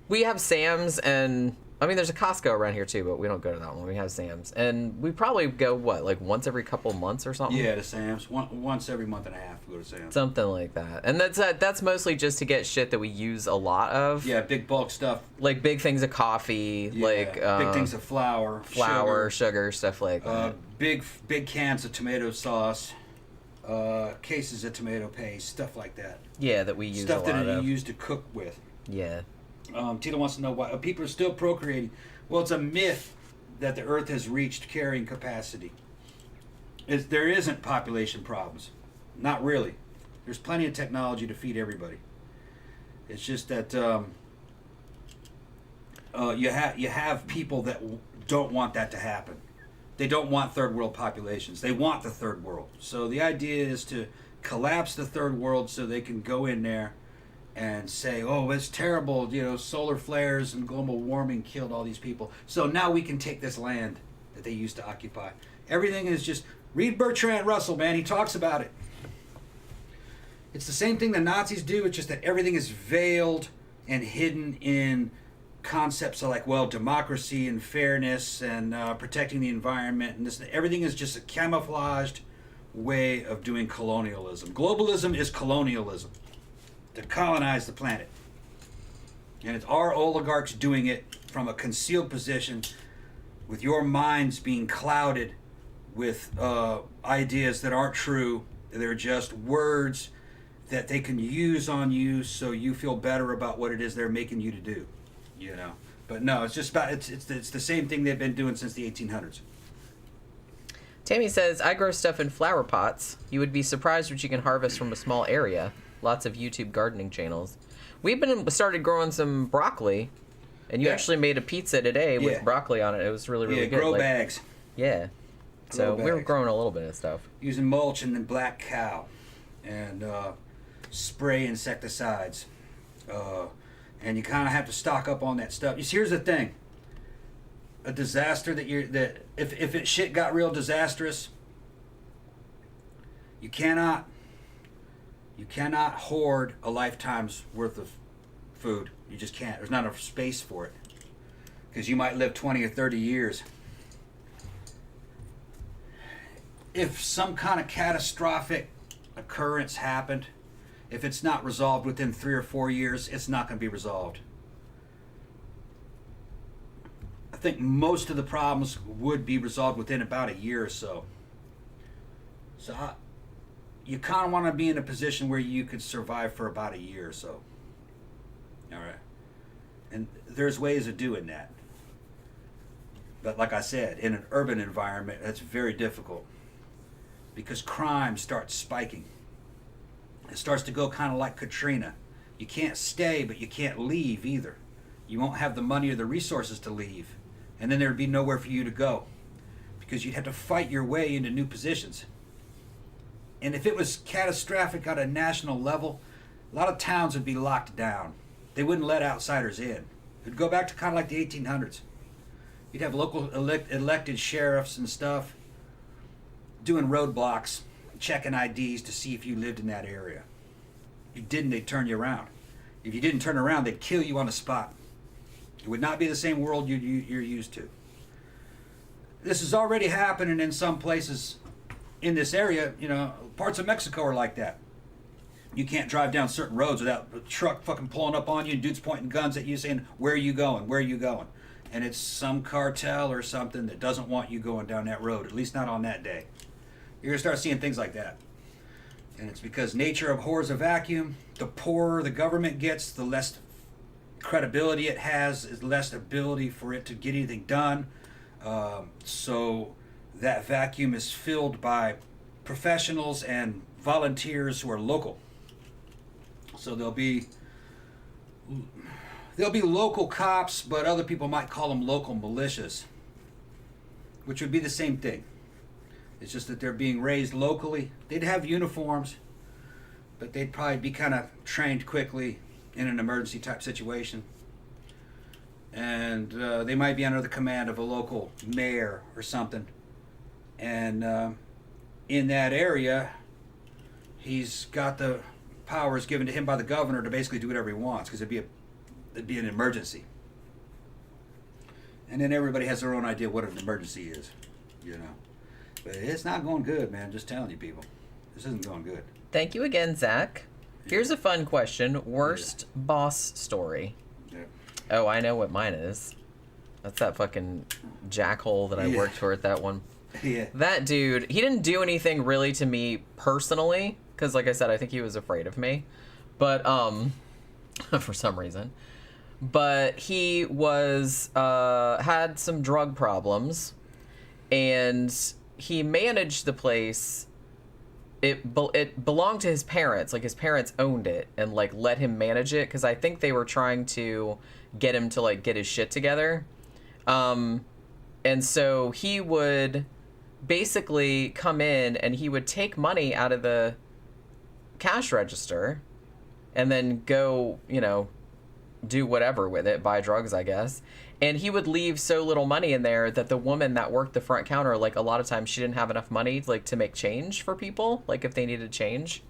we have Sam's, and I mean, there's a Costco around here too, but we don't go to that one. We have Sam's, and we probably go like once every couple months or something. Yeah, to Sam's. Once every month and a half, we go to Sam's. Something like that, and that's mostly just to get shit that we use a lot of. Yeah, big bulk stuff. Like big things of coffee, yeah, like big things of flour, sugar, stuff like that. Big cans of tomato sauce, cases of tomato paste, stuff like that. Yeah, that we use stuff a lot that of. you use to cook with. Yeah. Tita wants to know why people are still procreating. Well, it's a myth that the Earth has reached carrying capacity. There isn't population problems. Not really. There's plenty of technology to feed everybody. It's just that you have people that don't want that to happen. They don't want third world populations. They want the third world. So the idea is to collapse the third world so they can go in there and say, oh, it's terrible, solar flares and global warming killed all these people. So now we can take this land that they used to occupy. Everything is just, read Bertrand Russell, man, he talks about it. It's the same thing the Nazis do, it's just that everything is veiled and hidden in concepts of democracy and fairness and protecting the environment. And this, everything is just a camouflaged way of doing colonialism. Globalism is colonialism. To colonize the planet. And it's our oligarchs doing it from a concealed position with your minds being clouded with ideas that aren't true. They're just words that they can use on you so you feel better about what it is they're making you to do. But no, it's just about it's the same thing they've been doing since the 1800s. Tammy says, I grow stuff in flower pots. You would be surprised what you can harvest from a small area. Lots of YouTube gardening channels. We've started growing some broccoli, and you actually made a pizza today with broccoli on it. It was really good. Grow bags. Yeah. So we were growing a little bit of stuff. Using mulch and then black cow, and spray insecticides, and you kind of have to stock up on that stuff. Here's the thing: a disaster if shit got real disastrous, you cannot hoard a lifetime's worth of food. You just can't. There's not enough space for it. Because you might live 20 or 30 years. If some kind of catastrophic occurrence happened, if it's not resolved within 3 or 4 years, it's not going to be resolved. I think most of the problems would be resolved within about a year or so. So you kind of want to be in a position where you could survive for about a year or so. All right. And there's ways of doing that. But like I said, in an urban environment, that's very difficult. Because crime starts spiking. It starts to go kind of like Katrina. You can't stay, but you can't leave either. You won't have the money or the resources to leave. And then there'd be nowhere for you to go. Because you'd have to fight your way into new positions. And if it was catastrophic at a national level, a lot of towns would be locked down. They wouldn't let outsiders in. It'd go back to kind of like the 1800s. You'd have local elected sheriffs and stuff. doing roadblocks, checking IDs to see if you lived in that area. If you didn't, they'd turn you around. If you didn't turn around, they'd kill you on the spot. It would not be the same world you're used to. This is already happening in some places in this area. You know, parts of Mexico are like that. You can't drive down certain roads without a truck fucking pulling up on you and dudes pointing guns at you saying, "Where are you going? Where are you going?" And it's some cartel or something that doesn't want you going down that road, at least not on that day. You're going to start seeing things like that. And it's because nature abhors a vacuum. The poorer the government gets, the less credibility it has, the less ability for it to get anything done. So that vacuum is filled by professionals and volunteers who are local. So there'll be local cops, but other people might call them local militias, which would be the same thing. It's just that they're being raised locally. They'd have uniforms, but they'd probably be kind of trained quickly in an emergency type situation. And they might be under the command of a local mayor or something. And in that area, he's got the powers given to him by the governor to basically do whatever he wants, because it'd be an emergency. And then everybody has their own idea what an emergency is, you know. But it's not going good, man. Just telling you people. This isn't going good. Thank you again, Zach. Here's a fun question. Worst boss story. Yeah. Oh, I know what mine is. That's that fucking jackhole that I worked for at that one. Yeah. That dude, he didn't do anything really to me personally, because like I said, I think he was afraid of me. But, for some reason. But he was, had some drug problems, and he managed the place. It belonged to his parents. Like, his parents owned it and, like, let him manage it, because I think they were trying to get him to, like, get his shit together. And so he would basically come in and he would take money out of the cash register and then go, you know, do whatever with it, buy drugs, I guess. And he would leave so little money in there that the woman that worked the front counter, like, a lot of times she didn't have enough money, like, to make change for people, like, if they needed change.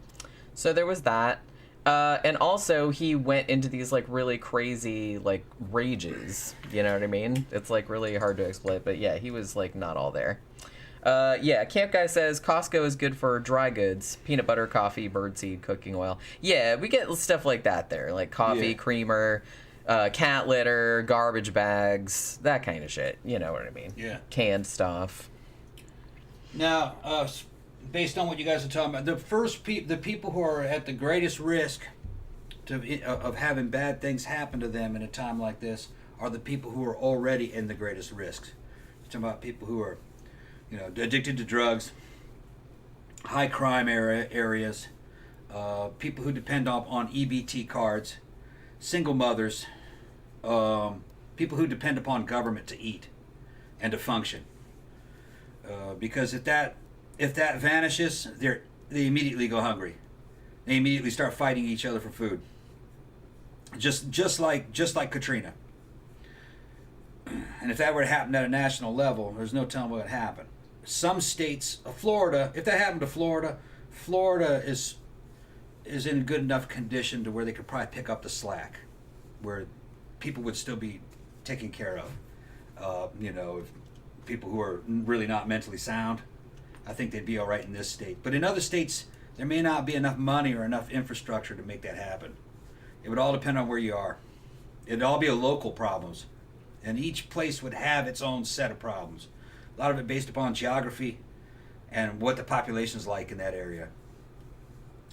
So there was that. And also he went into these, like, really crazy, like, rages, you know what I mean? It's, like, really hard to explain, but yeah, he was, like, not all there. Yeah, Camp Guy says Costco is good for dry goods, peanut butter, coffee, birdseed, cooking oil. Yeah, we get stuff like that there, like coffee, creamer, cat litter, garbage bags, that kind of shit. You know what I mean? Yeah. Canned stuff. Now, based on what you guys are talking about, the people who are at the greatest risk of having bad things happen to them in a time like this are the people who are already in the greatest risks. You're talking about people who are, you know, addicted to drugs, high crime areas, people who depend on EBT cards, single mothers, people who depend upon government to eat and to function. Because if that vanishes, they immediately go hungry. They immediately start fighting each other for food. Just like Katrina. And if that were to happen at a national level, there's no telling what would happen. Some states, Florida, if that happened to Florida, Florida is in good enough condition to where they could probably pick up the slack, where people would still be taken care of. You know, if people who are really not mentally sound, I think they'd be all right in this state. But in other states, there may not be enough money or enough infrastructure to make that happen. It would all depend on where you are. It'd all be a local problems. And each place would have its own set of problems. A lot of it based upon geography and what the population's like in that area.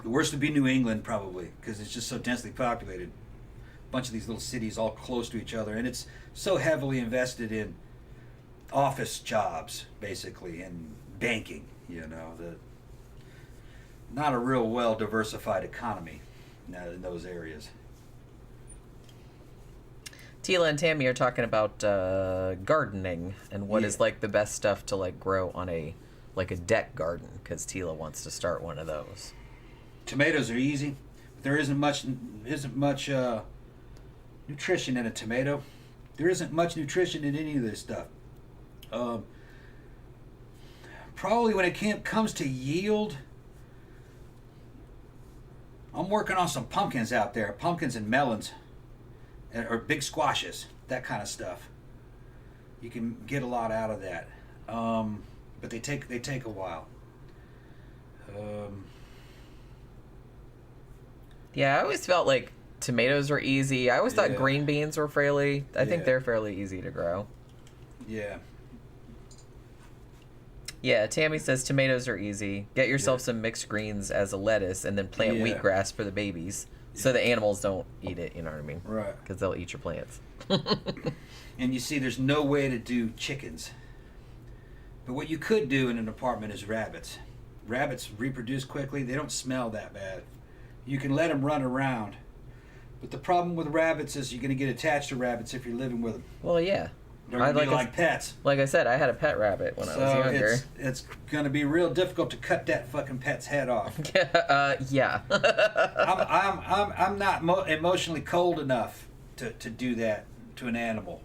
The worst would be New England, probably, because it's just so densely populated. A bunch of these little cities all close to each other, and it's so heavily invested in office jobs, basically, and banking, you know. Not a real well-diversified economy in those areas. Tila and Tammy are talking about gardening and what is like the best stuff to like grow on a deck garden, because Tila wants to start one of those. Tomatoes are easy. There isn't much nutrition in a tomato. There isn't much nutrition in any of this stuff. Probably when it comes to yield, I'm working on some pumpkins out there. Pumpkins and melons. Or big squashes. That kind of stuff. You can get a lot out of that. But they take a while. Yeah, I always felt like tomatoes were easy. I always thought Yeah. green beans were fairly... I think Yeah. they're fairly easy to grow. Yeah. Yeah, Tammy says tomatoes are easy. Get yourself some mixed greens as a lettuce and then plant Yeah. wheatgrass for the babies. So the animals don't eat it, you know what I mean? Right. Because they'll eat your plants. And you see, there's no way to do chickens. But what you could do in an apartment is rabbits. Rabbits reproduce quickly. They don't smell that bad. You can let them run around. But the problem with rabbits is you're going to get attached to rabbits if you're living with them. Well, yeah. They're going to be like pets. Like I said, I had a pet rabbit when I was younger. It's going to be real difficult to cut that fucking pet's head off. Yeah. I'm not emotionally cold enough to do that to an animal.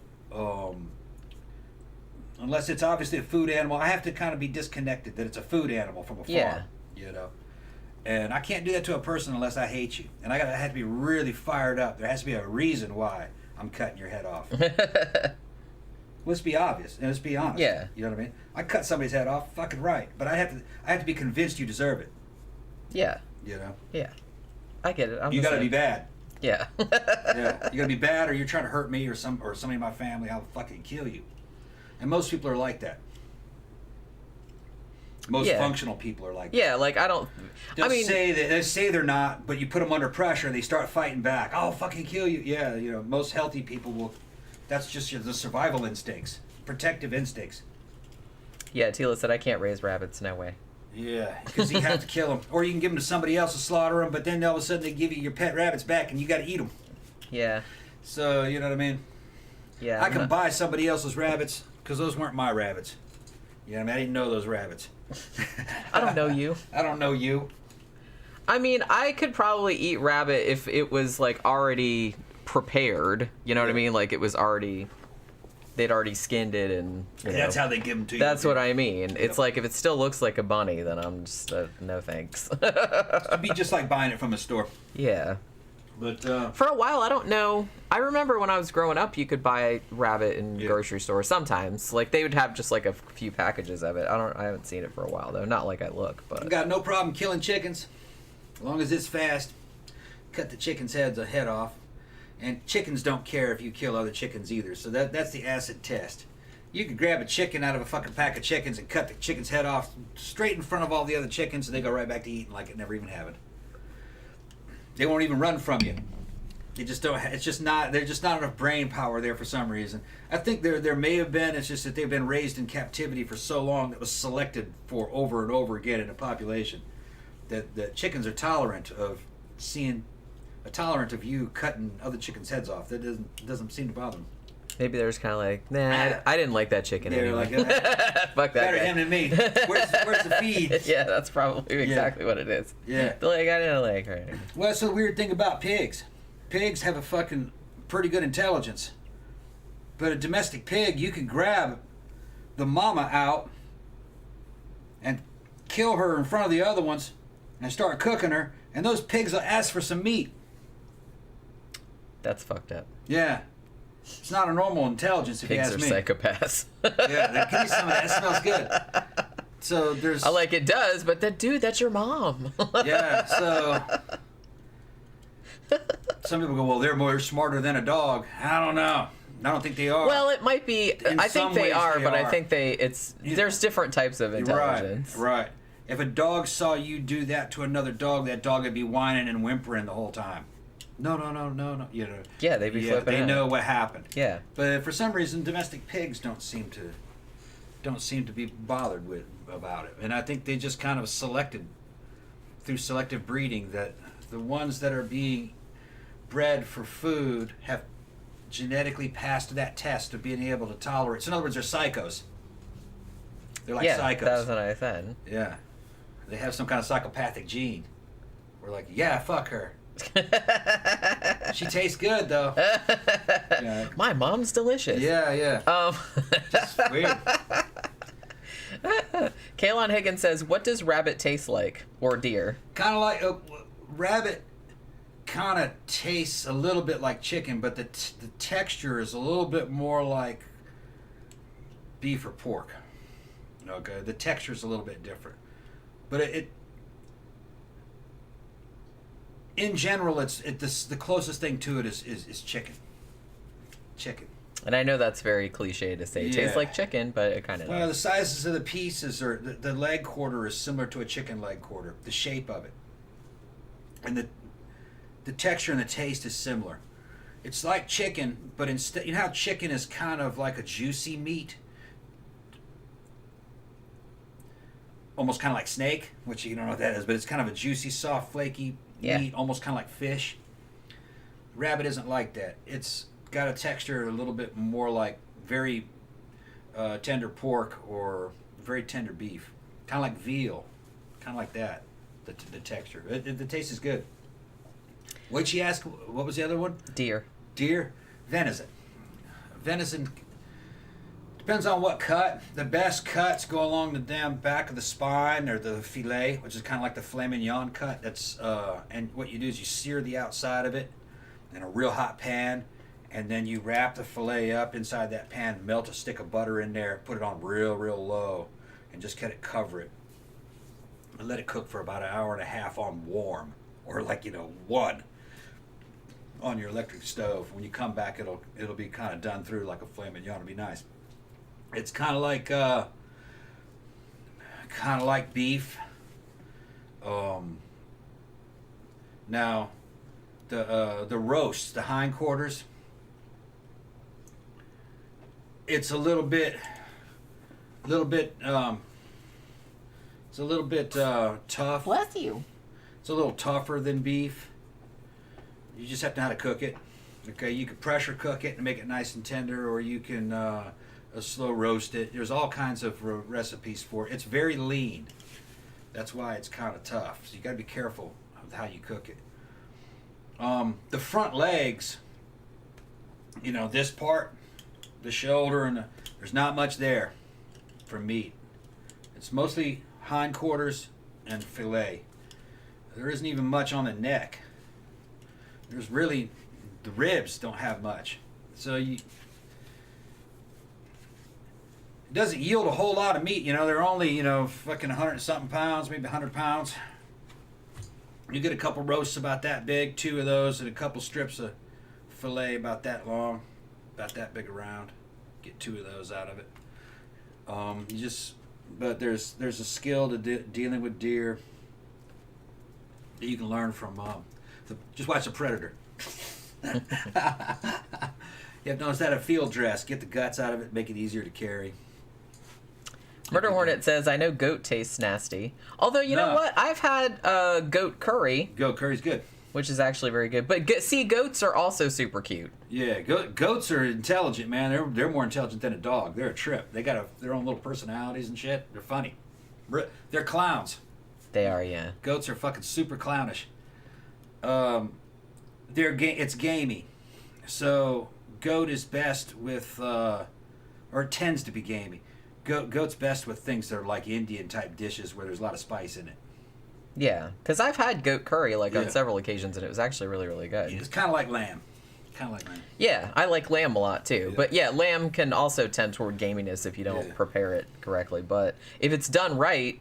Unless it's obviously a food animal. I have to kind of be disconnected that it's a food animal from a farm. Yeah. You know? And I can't do that to a person unless I hate you. And I have to be really fired up. There has to be a reason why I'm cutting your head off. Let's be obvious and let's be honest. Yeah. You know what I mean? I cut somebody's head off, fucking right. But I have to be convinced you deserve it. Yeah. You know? Yeah. I get it. You gotta be bad. Yeah. Yeah. You gotta be bad, or you're trying to hurt me or somebody in my family. I'll fucking kill you. And most people are like that. Most functional people are like that. Yeah, like I don't. They say they're not, but you put them under pressure and they start fighting back. I'll fucking kill you. Yeah, you know, most healthy people will. That's just the survival instincts, protective instincts. Yeah, Tila said I can't raise rabbits. No way. Yeah, because you have to kill them, or you can give them to somebody else to slaughter them. But then all of a sudden they give you your pet rabbits back, and you got to eat them. Yeah. So you know what I mean? Yeah. I can buy somebody else's rabbits because those weren't my rabbits. You know what I mean? I didn't know those rabbits. I don't know you. I don't know you. I mean, I could probably eat rabbit if it was like already prepared. You know what I mean? Like it was already, they'd already skinned it and. That's how they give them to you. That's what I mean. It's like if it still looks like a bunny, then I'm just no thanks. It'd be just like buying it from a store. Yeah. But for a while, I don't know. I remember when I was growing up, you could buy rabbit in grocery stores sometimes. Like they would have just like a few packages of it. I haven't seen it for a while though. Not like I look, but I've got no problem killing chickens, as long as it's fast. Cut the chicken's head off, and chickens don't care if you kill other chickens either. So that's the acid test. You could grab a chicken out of a fucking pack of chickens and cut the chicken's head off straight in front of all the other chickens, and they go right back to eating like it never even happened. They won't even run from you. They just don't. It's just not. There's just not enough brain power there for some reason. I think there may have been. It's just that they've been raised in captivity for so long that was selected for over and over again in a population. That chickens are tolerant of you cutting other chickens' heads off. That doesn't seem to bother them. maybe they're just kind of like, nah, I didn't like that chicken They're anyway. like, Fuck that better guy. him than me. Where's the feed? Yeah, that's probably exactly what it is. Yeah. The leg, I didn't like her. Well, that's the weird thing about pigs. Pigs have a fucking pretty good intelligence. But a domestic pig, you can grab the mama out and kill her in front of the other ones and start cooking her, and those pigs will ask for some meat. That's fucked up. Yeah. It's not a normal intelligence if Pigs you are ask me. psychopaths. Yeah, give me some of that. It smells good. So there's... I like it does, but dude, that's your mom. Yeah, so... Some people go, well, they're more smarter than a dog. I don't know. I don't think they are. Well, it might be. In I some think they ways are, they but I are. think there's different types of intelligence. Right. If a dog saw you do that to another dog, that dog would be whining and whimpering the whole time. No. You know. Yeah, they'd be flipping They out. know what happened. Yeah. But for some reason, domestic pigs don't seem to be bothered about it, and I think they just kind of selected through selective breeding that the ones that are being bred for food have genetically passed that test of being able to tolerate. So in other words, they're psychos. They're like psychos. That's what I said. Yeah. They have some kind of psychopathic gene. We're like, yeah, fuck her. She tastes good though. Yeah. My mom's delicious. Yeah. Um, It's weird. Kaylon Higgins says, what does rabbit taste like? Or deer? Kind of like rabbit. Kind of tastes a little bit like chicken, but the texture is a little bit more like beef or pork. Okay, the texture is a little bit different, but it in general, the closest thing to it is chicken. Chicken. And I know that's very cliche to say. It tastes like chicken, but it kind of Well, does. the sizes of the pieces are the leg quarter is similar to a chicken leg quarter. The shape of it, and the texture and the taste is similar. It's like chicken, but instead, you know how chicken is kind of like a juicy meat, almost kind of like snake, which you don't know what that is, but it's kind of a juicy, soft, flaky meat, almost kind of like fish. Rabbit isn't like that. It's got a texture a little bit more like very tender pork or very tender beef, kind of like veal, kind of like that. The texture, the taste is good. What'd she ask? What was the other one? Deer. Deer, venison. Venison depends on what cut. The best cuts go along the damn back of the spine or the fillet, which is kind of like the filet mignon cut. That's and what you do is you sear the outside of it in a real hot pan, and then you wrap the fillet up inside that pan, melt a stick of butter in there, put it on real low, and just cover it, and let it cook for about an hour and a half on warm, or like one on your electric stove. When you come back, it'll be kind of done through like a filet mignon. It'll be nice. It's kind of like beef. Now, the roast, the hindquarters, it's a little bit tough. Bless you. It's a little tougher than beef. You just have to know how to cook it. Okay, you can pressure cook it and make it nice and tender, or you can slow roast it. There's all kinds of recipes for it. It's very lean. That's why it's kind of tough. So you got to be careful of how you cook it. The front legs, this part, the shoulder, and there's not much there for meat. It's mostly hindquarters and fillet. There isn't even much on the neck. There's really, the ribs don't have much. So it doesn't yield a whole lot of meat. They're only, fucking 100 something pounds, maybe 100 pounds. You get a couple roasts about that big, 2 of those, and a couple strips of fillet about that long, about that big around. Get 2 of those out of it. But there's a skill to dealing with deer that you can learn from. Just watch The Predator. You have to know how to field dress. Get the guts out of it, make it easier to carry. Murder Hornet says, I know goat tastes nasty. Although, you know what? I've had goat curry. Goat curry's good. Which is actually very good. But see, goats are also super cute. Yeah, goats are intelligent, man. They're more intelligent than a dog. They're a trip. They got their own little personalities and shit. They're funny. They're clowns. They are, yeah. Goats are fucking super clownish. It's gamey. So goat is best with, or tends to be gamey. Goat's best with things that are like Indian type dishes where there's a lot of spice in it. Yeah, because I've had goat curry on several occasions, and it was actually really, really good. Yeah, it's kind of like lamb. Yeah, I like lamb a lot too. Yeah. But yeah, lamb can also tend toward gaminess if you don't prepare it correctly. But if it's done right,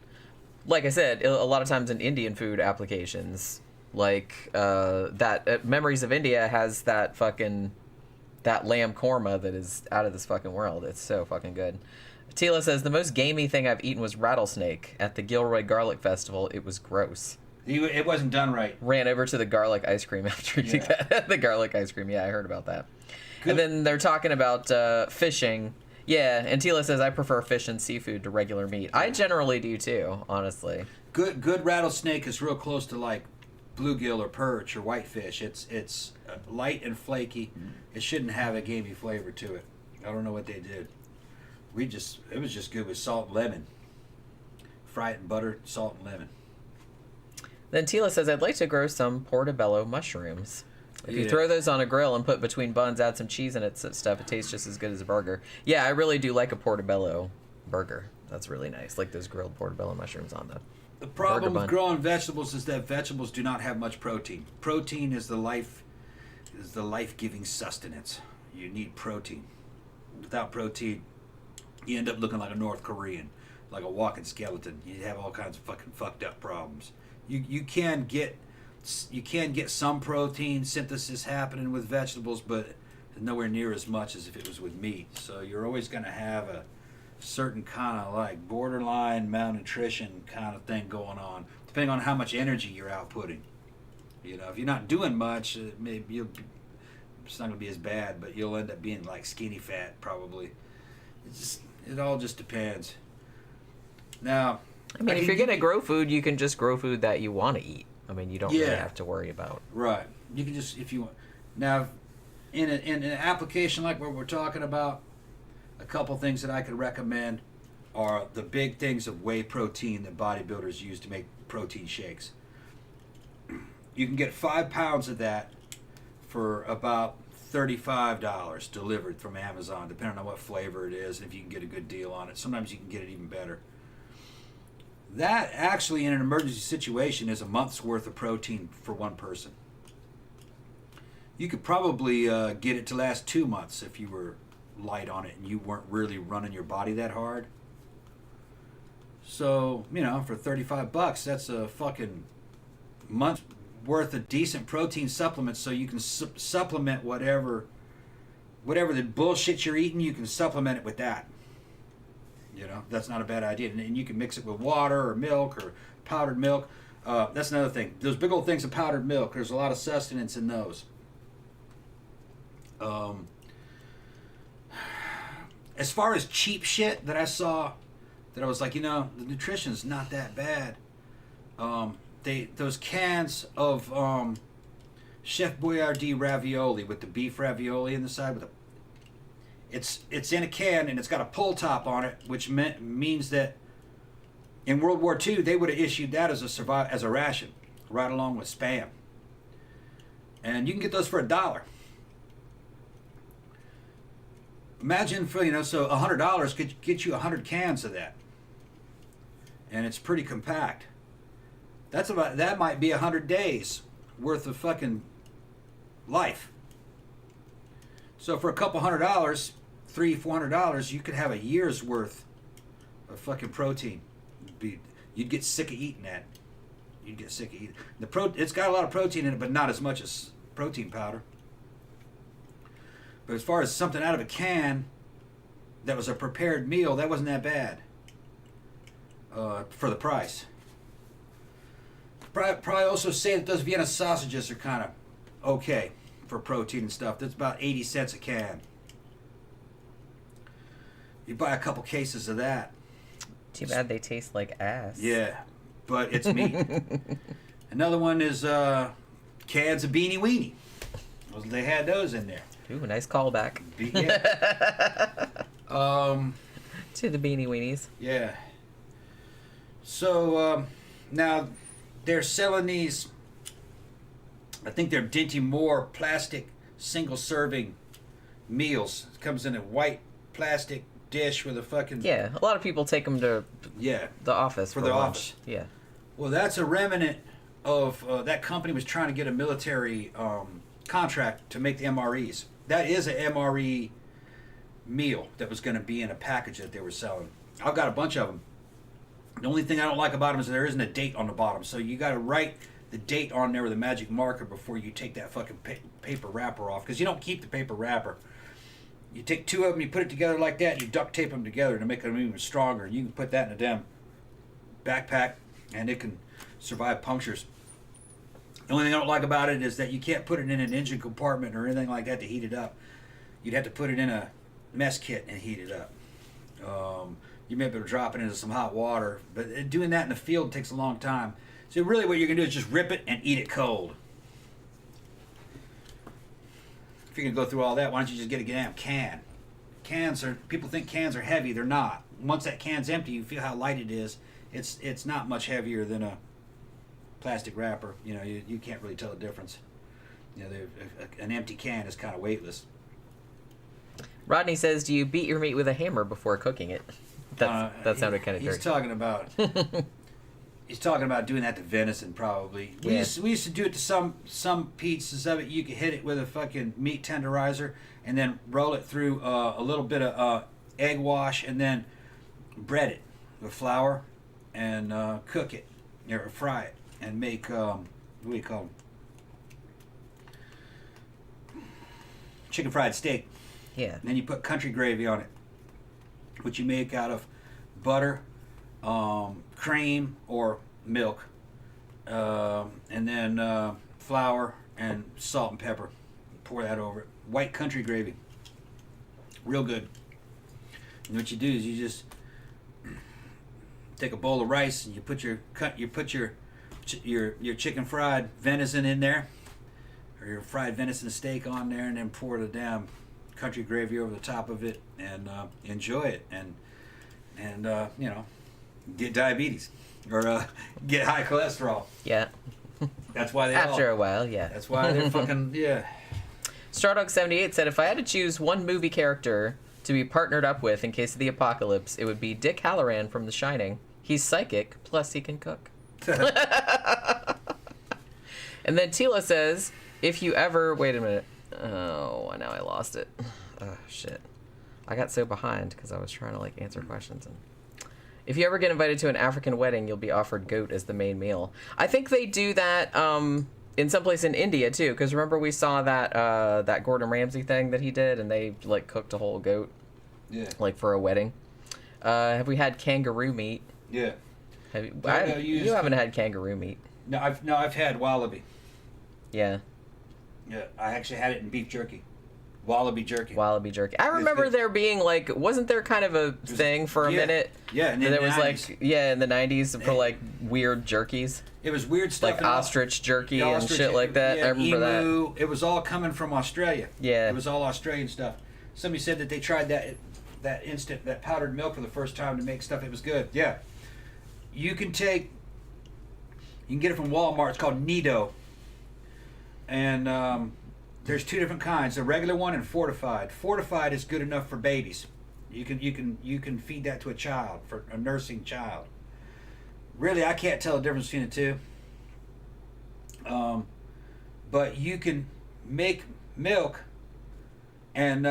like I said, a lot of times in Indian food applications, like Memories of India has that lamb korma that is out of this fucking world. It's so fucking good. Tila says, the most gamey thing I've eaten was rattlesnake at the Gilroy Garlic Festival. It was gross. It wasn't done right. Ran over to the garlic ice cream after eating that. The garlic ice cream, yeah, I heard about that. Good. And then they're talking about fishing. Yeah, and Tila says, I prefer fish and seafood to regular meat. I generally do too, honestly. Good rattlesnake is real close to like bluegill or perch or whitefish. It's light and flaky. It shouldn't have a gamey flavor to it. I don't know what they did. It was just good with salt and lemon. Fry it in butter, salt and lemon. Then Tila says, I'd like to grow some portobello mushrooms. If you throw those on a grill and put between buns, add some cheese in it, stuff, it tastes just as good as a burger. Yeah, I really do like a portobello burger. That's really nice. Like those grilled portobello mushrooms on The problem burger with bun. growing vegetables is that vegetables do not have much protein. Protein is the life-giving sustenance. You need protein. Without protein, you end up looking like a North Korean, like a walking skeleton. You have all kinds of fucking fucked up problems. You can get some protein synthesis happening with vegetables, but nowhere near as much as if it was with meat. So you're always going to have a certain kind of like borderline malnutrition kind of thing going on, depending on how much energy you're outputting. You know, if you're not doing much, maybe it's not going to be as bad, but you'll end up being like skinny fat probably. It all just depends. Now, I mean, if you're gonna grow food, you can just grow food that you want to eat. I mean, you don't really have to worry about. Right. You can just, if you want. Now, in an application like what we're talking about, a couple things that I could recommend are the big things of whey protein that bodybuilders use to make protein shakes. You can get 5 pounds of that for about $35 delivered from Amazon, depending on what flavor it is and if you can get a good deal on it. Sometimes you can get it even better. That actually, in an emergency situation, is a month's worth of protein for one person. You could probably get it to last 2 months if you were light on it and you weren't really running your body that hard. So, you know, for $35, that's a fucking month's worth of decent protein supplements, so you can supplement whatever the bullshit you're eating, you can supplement it with that. You know, that's not a bad idea. And you can mix it with water or milk or powdered milk. That's another thing. Those big old things of powdered milk, there's a lot of sustenance in those. As far as cheap shit that I saw, that I was like, you know, the nutrition's not that bad. Those cans of Chef Boyardee ravioli with the beef ravioli in the side with it's in a can and it's got a pull top on it, which means that in World War II they would have issued that as a ration, right along with Spam. And you can get those for $1. Imagine for so $100 could get you 100 cans of that, and it's pretty compact. That might be 100 days worth of fucking life. So for a couple $100, $300-$400, you could have a year's worth of fucking protein. You'd get sick of eating that. You'd get sick of eating it's got a lot of protein in it, but not as much as protein powder. But as far as something out of a can that was a prepared meal, that wasn't that bad for the price. Probably also say that those Vienna sausages are kind of okay for protein and stuff. That's about 80 cents a can. You buy a couple cases of that. Too bad they taste like ass. Yeah, but it's meat. Another one is cans of Beanie Weenie. They had those in there. Ooh, nice callback. Yeah. To the Beanie Weenies. Yeah. So now they're selling these. I think they're Dinty Moore plastic single-serving meals. It comes in a white plastic dish with a fucking... Yeah, a lot of people take them to the office for for the lunch. office. Yeah. Well, that's a remnant of that company was trying to get a military contract to make the MREs. That is an MRE meal that was going to be in a package that they were selling. I've got a bunch of them. The only thing I don't like about them is there isn't a date on the bottom. So you got to write the date on there with a magic marker before you take that fucking paper wrapper off. Because you don't keep the paper wrapper. You take two of them, you put it together like that, and you duct tape them together to make them even stronger. You can put that in a damn backpack, and it can survive punctures. The only thing I don't like about it is that you can't put it in an engine compartment or anything like that to heat it up. You'd have to put it in a mess kit and heat it up. You may be able to drop it into some hot water, but doing that in the field takes a long time. So really what you're going to do is just rip it and eat it cold. If you're going to go through all that, why don't you just get a damn can? People think cans are heavy. They're not. Once that can's empty, you feel how light it is. It's not much heavier than a plastic wrapper. You can't really tell the difference. An empty can is kind of weightless. Rodney says, do you beat your meat with a hammer before cooking it? That sounded kind of He's dirty. talking about. He's talking about doing that to venison, probably. We used to do it to some pizzas of it. You could hit it with a fucking meat tenderizer and then roll it through a little bit of egg wash and then bread it with flour and cook it or fry it and make what do you call them? Chicken fried steak. Yeah. And then you put country gravy on it, which you make out of butter, cream or milk, and then flour and salt and pepper. Pour that over it. White country gravy, real good. And what you do is you just take a bowl of rice and you put your chicken fried venison in there, or your fried venison steak on there, and then pour the damn country gravy over the top of it and enjoy it and you know, get diabetes or get high cholesterol. Yeah. That's why they After a while, yeah. That's why they're fucking yeah. Stardog78 said, if I had to choose one movie character to be partnered up with in case of the apocalypse, it would be Dick Halloran from The Shining. He's psychic, plus he can cook. And then Tila says, if you ever... Wait a minute. Oh, now I lost it. Oh, shit. I got so behind because I was trying to, like, answer questions. And if you ever get invited to an African wedding, you'll be offered goat as the main meal. I think they do that in some place in India, too, because remember we saw that Gordon Ramsay thing that he did, and they, like, cooked a whole goat, like, for a wedding. Have we had kangaroo meat? Yeah. You haven't had kangaroo meat. No, I've had wallaby. Yeah. Yeah, I actually had it in beef jerky. Wallaby jerky. Wallaby jerky. I remember there being, like, wasn't there kind of a thing for a minute? Yeah, and there was 90s. like, in the 90s for, like, weird jerkies. It was weird stuff. Like ostrich jerky and shit like that. Yeah, I remember emu. It was all coming from Australia. Yeah. It was all Australian stuff. Somebody said that they tried that powdered milk for the first time to make stuff. It was good. Yeah. You can get it from Walmart. It's called Nido. And there's two different kinds: a regular one and fortified. Fortified is good enough for babies. You can feed that to a child, for a nursing child. Really, I can't tell the difference between the two. But you can make milk, and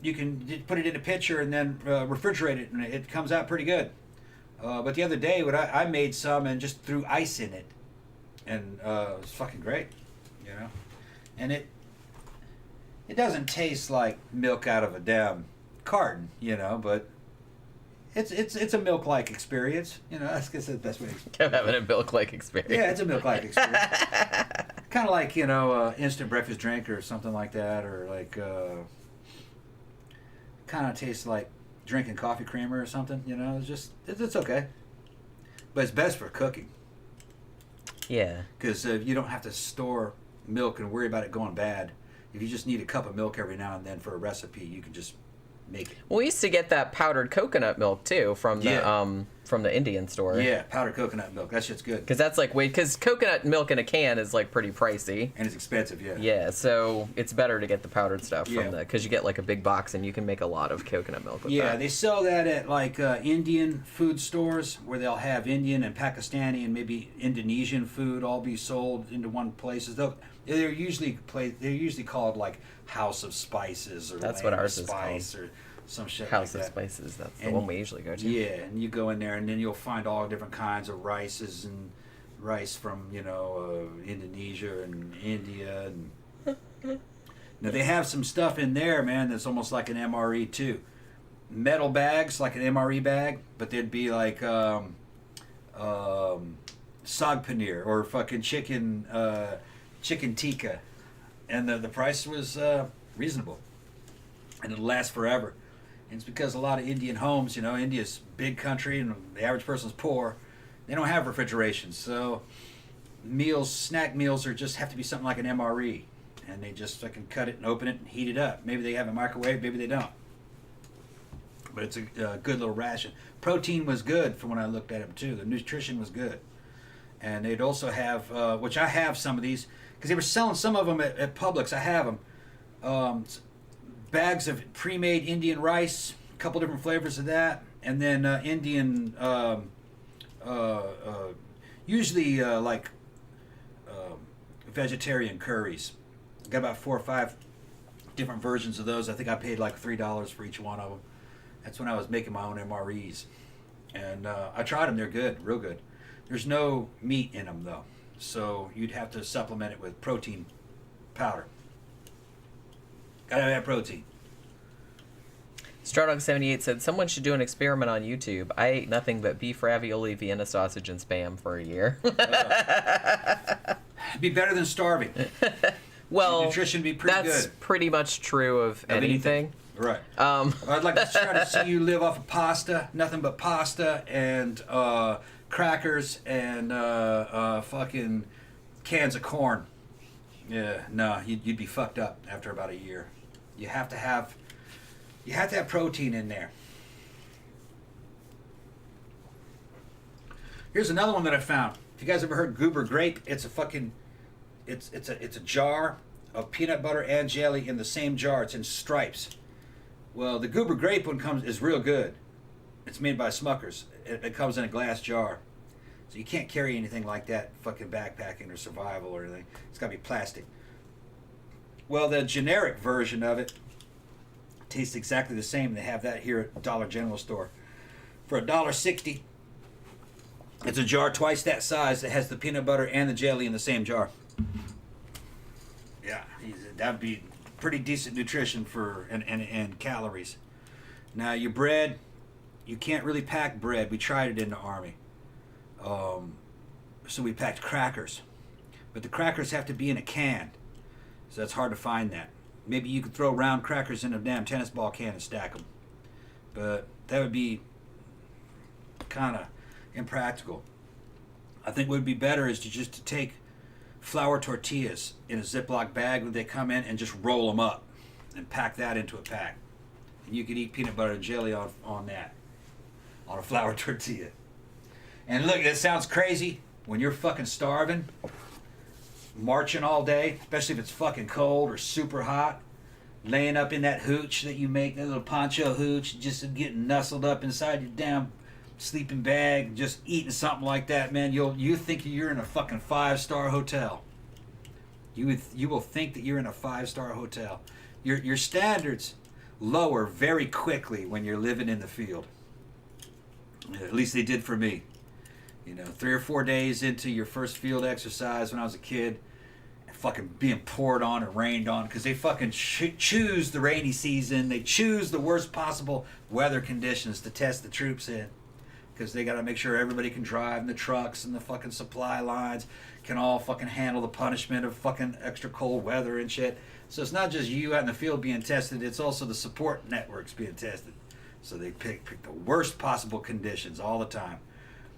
you can put it in a pitcher and then refrigerate it, and it comes out pretty good. But the other day, I made some and just threw ice in it, and it was fucking great, you know. And it doesn't taste like milk out of a damn carton, you know, but it's a milk-like experience, you know. I guess that's the best way to explain it. Having a milk-like experience. Yeah, it's a milk-like experience. Kind of like, you know, instant breakfast drink or something like that, or like kind of tastes like drinking coffee creamer or something, you know. It's okay, but it's best for cooking. Yeah. Because you don't have to store milk and worry about it going bad. If you just need a cup of milk every now and then for a recipe, you can just make it. We used to get that powdered coconut milk too from the Indian store. Yeah, powdered coconut milk. That shit's good. Because that's like because coconut milk in a can is like pretty pricey. And it's expensive, yeah. Yeah, so it's better to get the powdered stuff Yeah. from because you get like a big box and you can make a lot of coconut milk with Yeah, that. they sell that at like Indian food stores where they'll have Indian and Pakistani and maybe Indonesian food all be sold into one place. They're usually called like House of Spices or That's Land what of ours is Spice or some shit House like of that. Spices. That's the And- one we usually go to. Yeah, and you go in there and then you'll find all different kinds of rices and rice from, you know, Indonesia and India. And now they have some stuff in there, man, that's almost like an MRE too. Metal bags, like an MRE bag, but they'd be like sag paneer or fucking chicken tikka. And the price was reasonable. And it'll last forever. And it's because a lot of Indian homes, you know, India's a big country and the average person's poor. They don't have refrigeration. So snack meals have to be something like an MRE. And they just fucking cut it and open it and heat it up. Maybe they have a microwave, maybe they don't. But it's a good little ration. Protein was good from when I looked at them too. The nutrition was good. And they'd also have, which I have some of these, because they were selling some of them at Publix. I have them. Bags of pre-made Indian rice, a couple different flavors of that, and then Indian, usually vegetarian curries. Got about 4 or 5 different versions of those. I think I paid like $3 for each one of them. That's when I was making my own MREs. And I tried them. They're good, real good. There's no meat in them, though. So you'd have to supplement it with protein powder. Gotta have protein. Stardog78 said, someone should do an experiment on YouTube. I ate nothing but beef ravioli, Vienna sausage, and Spam for a year. It'd be better than starving. Well, your nutrition would be pretty that's good. pretty much true of anything. Right. I'd like to try to see you live off of pasta, nothing but pasta and crackers and fucking cans of corn. Yeah, no, you'd be fucked up after about a year. You have to have protein in there. Here's another one that I found. If you guys ever heard goober grape, it's a fucking, it's a jar of peanut butter and jelly in the same jar. It's in stripes. Well, the goober grape one is real good. It's made by Smuckers. It comes in a glass jar. So you can't carry anything like that fucking backpacking or survival or anything. It's got to be plastic. Well, the generic version of it tastes exactly the same. They have that here at Dollar General store. For $1.60, it's a jar twice that size that has the peanut butter and the jelly in the same jar. Yeah, that would be pretty decent nutrition for and calories. Now your bread, you can't really pack bread. We tried it in the Army. So we packed crackers. But the crackers have to be in a can. So it's hard to find that. Maybe you could throw round crackers in a damn tennis ball can and stack them. But that would be kind of impractical. I think what would be better is to take flour tortillas in a Ziploc bag when they come in and just roll them up and pack that into a pack. And you could eat peanut butter and jelly on that, on a flour tortilla. And look, that sounds crazy when you're fucking starving, marching all day, especially if it's fucking cold or super hot, laying up in that hooch that you make, that little poncho hooch, just getting nestled up inside your damn sleeping bag, just eating something like that, man. You think you're in a fucking 5-star hotel. You will think that you're in a 5-star hotel. Your standards lower very quickly when you're living in the field. At least they did for me. 3 or 4 days into your first field exercise when I was a kid, fucking being poured on and rained on, because they fucking choose the rainy season. They choose the worst possible weather conditions to test the troops in, because they got to make sure everybody can drive, and the trucks and the fucking supply lines can all fucking handle the punishment of fucking extra cold weather and shit. So it's not just you out in the field being tested, it's also the support networks being tested. So they pick the worst possible conditions all the time.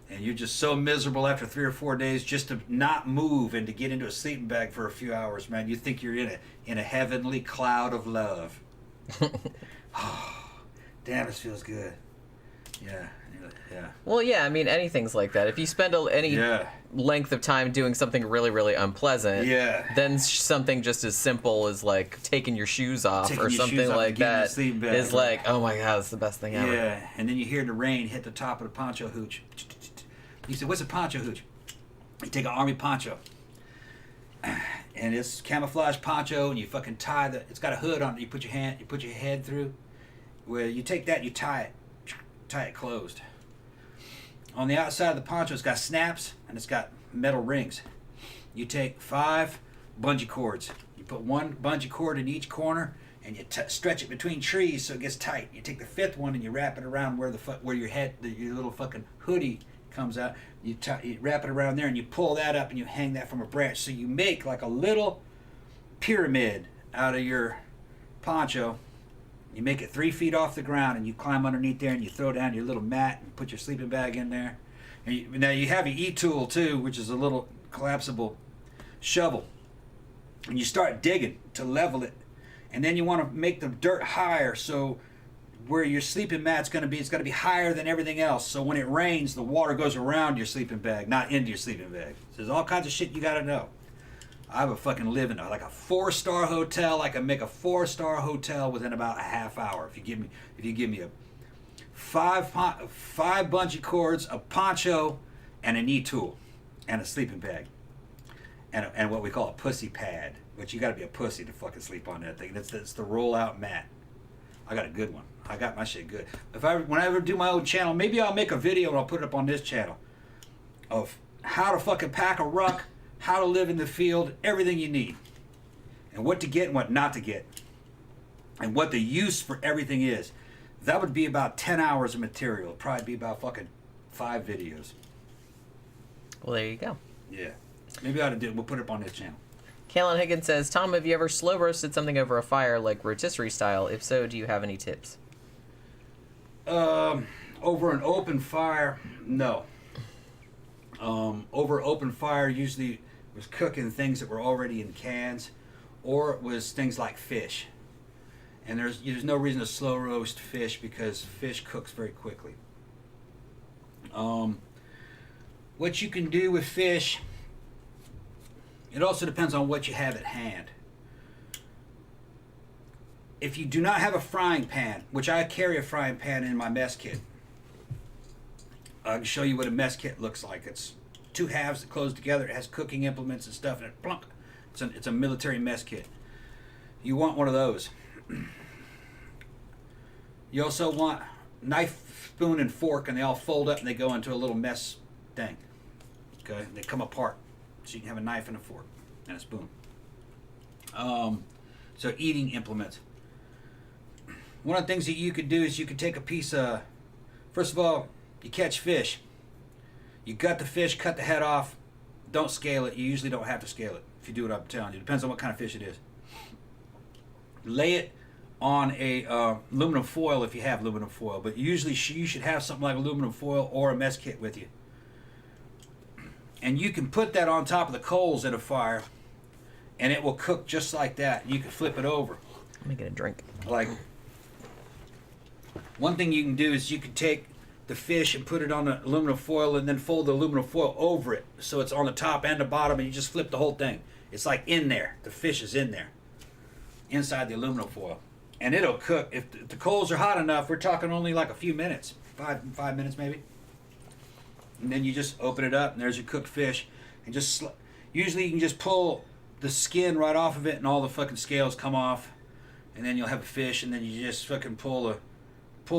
And you're just so miserable after 3 or 4 days just to not move and to get into a sleeping bag for a few hours, man. You think you're in a heavenly cloud of love. Oh, damn, this feels good. Yeah. Well, yeah, I mean, anything's like that. If you spend any length of time doing something really, really unpleasant, then something just as simple as like taking your shoes off or something like that is like, oh my god, it's the best thing ever. Yeah, and then you hear the rain hit the top of the poncho hooch. You say, what's a poncho hooch? You take an army poncho, and it's camouflage poncho, and you fucking tie it's got a hood on it. You put your head through. Well, you take that, you tie it closed. On the outside of the poncho, it's got snaps and it's got metal rings. You take 5 bungee cords. You put 1 bungee cord in each corner, and you stretch it between trees so it gets tight. You take the 5th one and you wrap it around where your little fucking hoodie comes out. You wrap it around there and you pull that up and you hang that from a branch. So you make like a little pyramid out of your poncho. You make it 3 feet off the ground, and you climb underneath there, and you throw down your little mat and put your sleeping bag in there. And now you have your e-tool too, which is a little collapsible shovel. And you start digging to level it. And then you want to make the dirt higher, so where your sleeping mat's going to be, it's got to be higher than everything else. So when it rains, the water goes around your sleeping bag, not into your sleeping bag. So there's all kinds of shit you got to know. I would fucking live in like a 4-star hotel. I can make a 4-star hotel within about a half hour if you give me a five bungee cords, a poncho, and a knee tool, and a sleeping bag, and what we call a pussy pad. Which you got to be a pussy to fucking sleep on that thing. That's the roll out mat. I got a good one. I got my shit good. When I ever do my own channel, maybe I'll make a video and I'll put it up on this channel of how to fucking pack a ruck, how to live in the field, everything you need, and what to get and what not to get, and what the use for everything is. That would be about 10 hours of material. It'd probably be about fucking 5 videos. Well, there you go. Yeah. Maybe I ought to do it. We'll put it up on this channel. Kalen Higgins says, Tom, have you ever slow roasted something over a fire like rotisserie style? If so, do you have any tips? Over an open fire, no. Over open fire usually was cooking things that were already in cans, or it was things like fish. And there's no reason to slow roast fish because fish cooks very quickly. What you can do with fish, it also depends on what you have at hand. If you do not have a frying pan, which I carry a frying pan in my mess kit, I can show you what a mess kit looks like. It's 2 halves that close together. It has cooking implements and stuff in it. Plunk. It's a military mess kit. You want one of those. You also want knife, spoon, and fork, and they all fold up and they go into a little mess thing. Okay, they come apart. So you can have a knife and a fork and a spoon. So eating implements. One of the things that you could do is you could take a piece of, first of all, you catch fish. You gut the fish, cut the head off. Don't scale it. You usually don't have to scale it if you do what I'm telling you. It depends on what kind of fish it is. Lay it on a aluminum foil if you have aluminum foil, but usually you should have something like aluminum foil or a mess kit with you. And you can put that on top of the coals in a fire, and it will cook just like that. You can flip it over. Let me get a drink. Like, one thing you can do is you can take the fish and put it on the aluminum foil and then fold the aluminum foil over it so it's on the top and the bottom, and you just flip the whole thing. It's like in there. The fish is in there, inside the aluminum foil. And it'll cook. If the coals are hot enough, we're talking only like a few minutes, five minutes maybe. And then you just open it up, and there's your cooked fish. And just usually you can just pull the skin right off of it, and all the fucking scales come off. And then you'll have a fish, and then you just fucking pull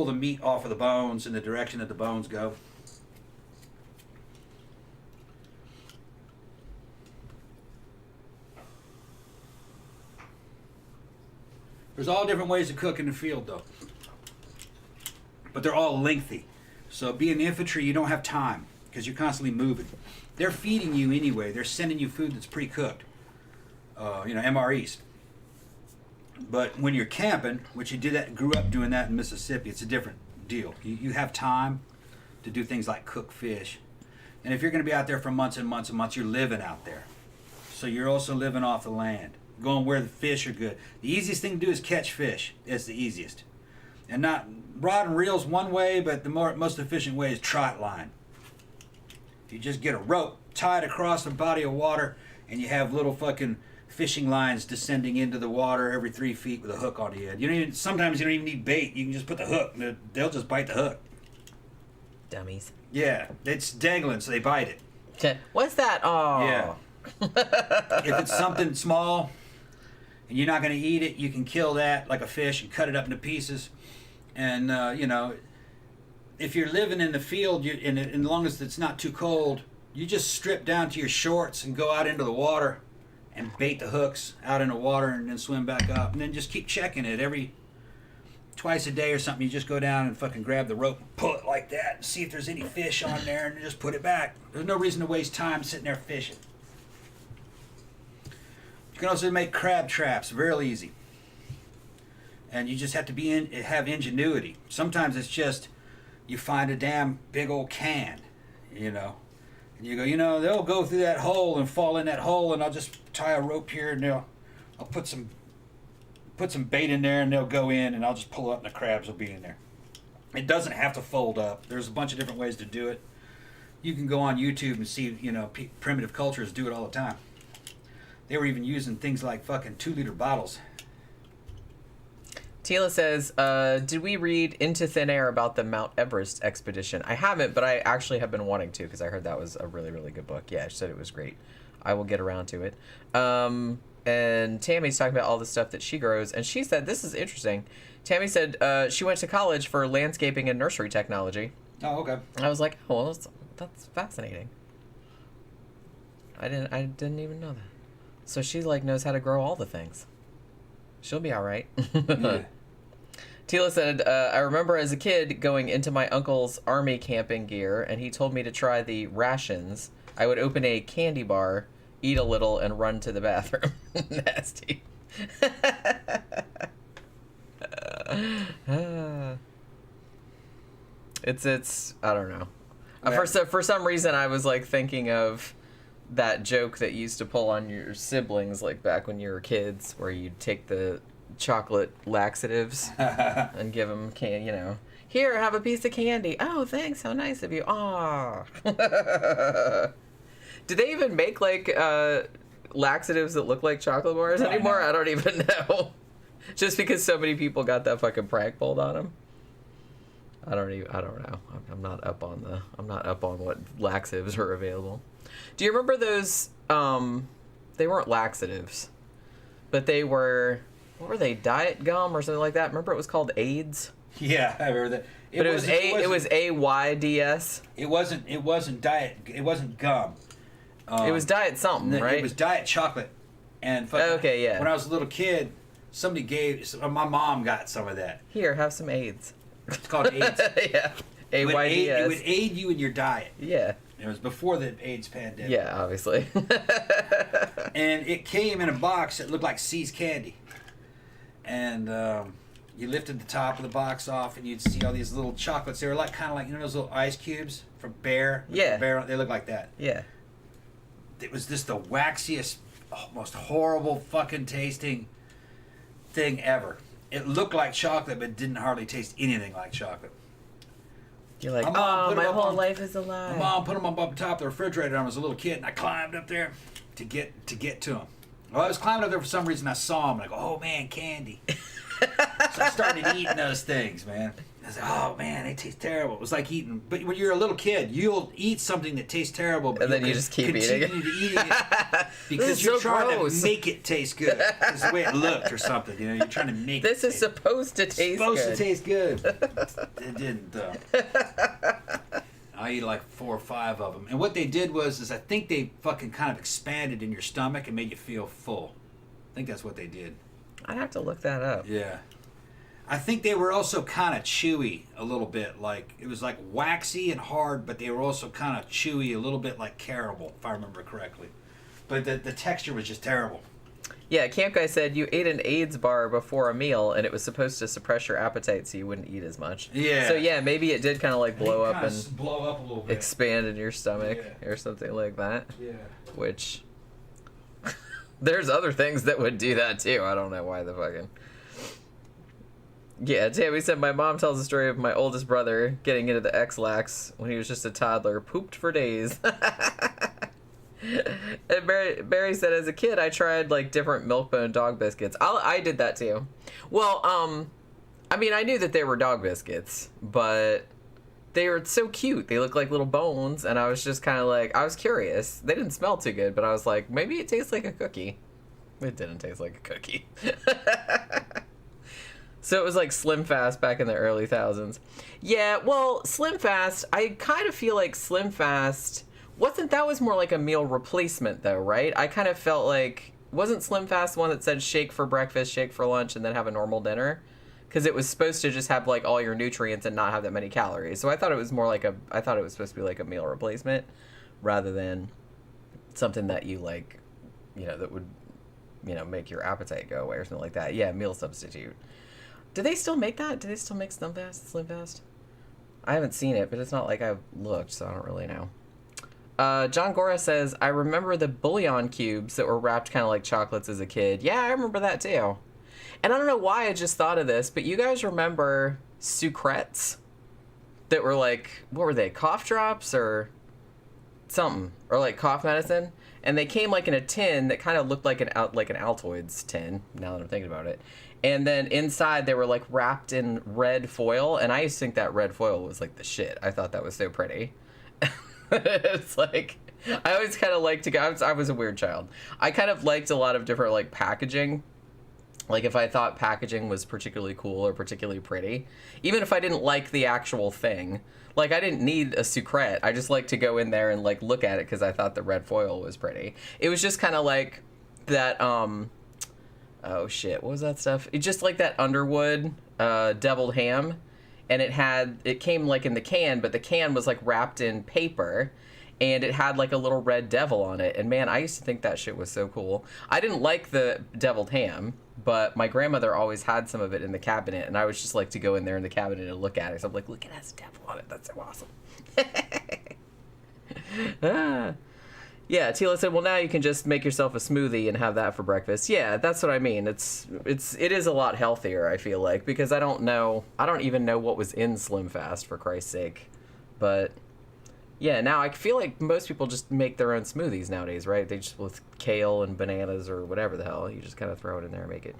the meat off of the bones in the direction that the bones go. There's all different ways to cook in the field, though. But they're all lengthy. So being infantry, you don't have time because you're constantly moving. They're feeding you anyway. They're sending you food that's pre-cooked. MREs. But when you're camping, which you grew up doing that in Mississippi, it's a different deal. You have time to do things like cook fish. And if you're going to be out there for months and months and months, you're living out there. So you're also living off the land, going where the fish are good. The easiest thing to do is catch fish. It's the easiest. And not rod and reel's one way, but the most efficient way is trot line. You just get a rope, tie it across the body of water, and you have little fucking fishing lines descending into the water every 3 feet with a hook on the end. Sometimes you don't even need bait. You can just put the hook, and they'll just bite the hook. Dummies. Yeah, it's dangling, so they bite it. What's that? Oh. Yeah. If it's something small and you're not going to eat it, you can kill that like a fish and cut it up into pieces. And, if you're living in the field, and as long as it's not too cold, you just strip down to your shorts and go out into the water and bait the hooks out in the water and then swim back up. And then just keep checking it twice a day or something. You just go down and fucking grab the rope and pull it like that and see if there's any fish on there and just put it back. There's no reason to waste time sitting there fishing. You can also make crab traps, very easy. And you just have to have ingenuity. Sometimes it's just you find a damn big old can, and you go, they'll go through that hole and fall in that hole, and I'll just tie a rope here, and I'll put some bait in there, and they'll go in, and I'll just pull up, and the crabs will be in there. It doesn't have to fold up. There's a bunch of different ways to do it. You can go on YouTube and see, primitive cultures do it all the time. They were even using things like fucking 2-liter bottles. Tila says, did we read Into Thin Air about the Mount Everest expedition? I haven't, but I actually have been wanting to because I heard that was a really, really good book. Yeah, she said it was great. I will get around to it. And Tammy's talking about all the stuff that she grows, and she said, this is interesting. Tammy said she went to college for landscaping and nursery technology. Oh, okay. I was like, oh, well, that's fascinating. I didn't even know that. So she like knows how to grow all the things. She'll be all right. Yeah. Tila said, I remember as a kid going into my uncle's army camping gear, and he told me to try the rations. I would open a candy bar, eat a little, and run to the bathroom. Nasty. It's I don't know. For some reason, I was like thinking of that joke that you used to pull on your siblings, like back when you were kids, where you'd take the chocolate laxatives and give them here, have a piece of candy. Oh, thanks, how nice of you. Aw. Do they even make like laxatives that look like chocolate bars anymore? I don't even know. Just because so many people got that fucking prank pulled on them. I don't know. I'm not up on what laxatives are available. Do you remember those? They weren't laxatives, but they were. What were they? Diet gum or something like that. Remember, it was called AIDS. Yeah, I remember that. It was AYDS. It wasn't diet. It wasn't gum. It was diet something, right? It was diet chocolate. And okay, yeah. When I was a little kid, my mom got some of that. Here, have some AIDS. It's called AIDS. Yeah. AYDS. It would aid you in your diet. Yeah. It was before the AIDS pandemic. Yeah, obviously. And it came in a box that looked like C's candy. And you lifted the top of the box off, and you'd see all these little chocolates. They were like kind of like those little ice cubes from Bear. Yeah. Bear, they look like that. Yeah. It was just the waxiest, most horrible fucking tasting thing ever. It looked like chocolate, but didn't hardly taste anything like chocolate. You're like, my whole life is a lie. My mom put them up on top of the refrigerator when I was a little kid, and I climbed up there to get to them. Well, I was climbing up there for some reason. I saw them, and I go, oh, man, candy. So I started eating those things, man. I was like, oh, man, they taste terrible. It was like eating... But when you're a little kid, you'll eat something that tastes terrible, but and then you just keep eating it. Continue to eat it because you're trying to make it taste good. It's the way it looked or something. You're trying to make this is supposed to taste good. Supposed to taste good. It didn't, though. I eat like 4 or 5 of them. And what they did was I think they fucking kind of expanded in your stomach and made you feel full. I think that's what they did. I'd have to look that up. Yeah. I think they were also kind of chewy a little bit. Like, it was like waxy and hard, but they were also kind of chewy, a little bit like caramel, if I remember correctly. But the texture was just terrible. Yeah, Camp Guy said you ate an AIDS bar before a meal, and it was supposed to suppress your appetite so you wouldn't eat as much. Yeah. So yeah, maybe it did kind of like blow up and blow up a little bit. expand in your stomach or something like that. Yeah. Which there's other things that would do that too. I don't know why the fucking. Yeah, Tammy said my mom tells the story of my oldest brother getting into the X-Lax when he was just a toddler, pooped for days. And Barry said, as a kid, I tried like different Milk-Bone dog biscuits. I did that too. Well, I mean, I knew that they were dog biscuits, but they were so cute. They looked like little bones, and I was just kind of like, I was curious. They didn't smell too good, but I was like, maybe it tastes like a cookie. It didn't taste like a cookie. So it was like Slim Fast back in the early thousands. Yeah, well, Slim Fast, I kind of feel like Slim Fast... that was more like a meal replacement, though, right? I kind of felt like... Wasn't Slim Fast the one that said shake for breakfast, shake for lunch, and then have a normal dinner? Because it was supposed to just have, like, all your nutrients and not have that many calories. So I thought it was more like I thought it was supposed to be like a meal replacement rather than something that you, like, that would, make your appetite go away or something like that. Yeah, meal substitute. Do they still make that? Do they still make Slim Fast? I haven't seen it, but it's not like I've looked, so I don't really know. John Gora says, I remember the bouillon cubes that were wrapped kind of like chocolates as a kid. Yeah, I remember that too. And I don't know why I just thought of this, but you guys remember sucrettes that were like, what were they, cough drops or something or like cough medicine, and they came like in a tin that kind of looked like an Altoids tin. Now that I'm thinking about it, and then inside they were like wrapped in red foil, and I used to think that red foil was like the shit. I thought that was so pretty. It's like I always kind of liked to go. I was a weird child. I kind of liked a lot of different like packaging. Like if I thought packaging was particularly cool or particularly pretty, even if I didn't like the actual thing. Like, I didn't need a sucrete. I just like to go in there and, like, look at it because I thought the red foil was pretty. It was just kind of like that, oh, shit, what was that stuff? It just like that Underwood deviled ham. And it came, like, in the can, but the can was, like, wrapped in paper. And it had, like, a little red devil on it. And, man, I used to think that shit was so cool. I didn't like the deviled ham, but my grandmother always had some of it in the cabinet. And I would just like to go in there in the cabinet and look at it. So I'm like, look, it has a devil on it. That's so awesome. Yeah, Tila said, well, now you can just make yourself a smoothie and have that for breakfast. Yeah, that's what I mean. It is a lot healthier, I feel like, because I don't even know what was in Slim Fast, for Christ's sake. But yeah, now I feel like most people just make their own smoothies nowadays, right? They just, with kale and bananas or whatever the hell, you just kind of throw it in there and make it.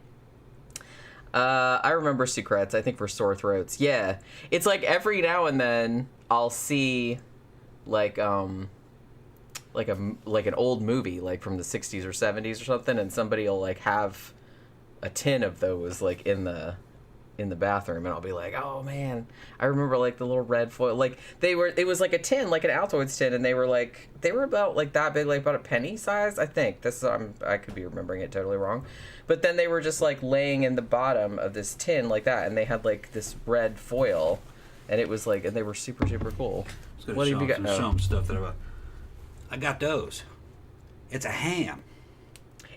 I remember sucrets, I think, for sore throats. Yeah, it's like every now and then I'll see like an old movie, like from the 60s or 70s or something, and somebody will like have a tin of those like in the bathroom, and I'll be like, oh man, I remember like the little red foil, like it was like a tin, like an Altoids tin, and they were about like that big, like about a penny size, I think. I could be remembering it totally wrong, but then they were just like laying in the bottom of this tin like that, and they had like this red foil, and it was like, and they were super, super cool. What have you got? Show them stuff that I got those. It's a ham.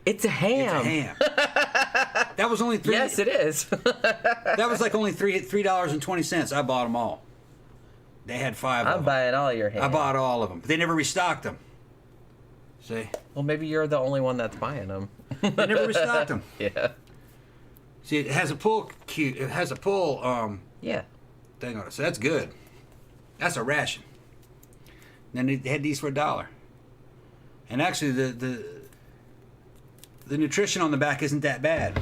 It's a ham. It's a ham. That was only $3. Yes, it is. That was like only $3.20. I bought them all. They had 5 of them. I'm buying all your ham. I bought all of them, but they never restocked them. See? Well, maybe you're the only one that's buying them. They never restocked them. Yeah. See, it has a pull Yeah. thing on it, so that's good. That's a ration. And then they had these for $1. And actually, the nutrition on the back isn't that bad.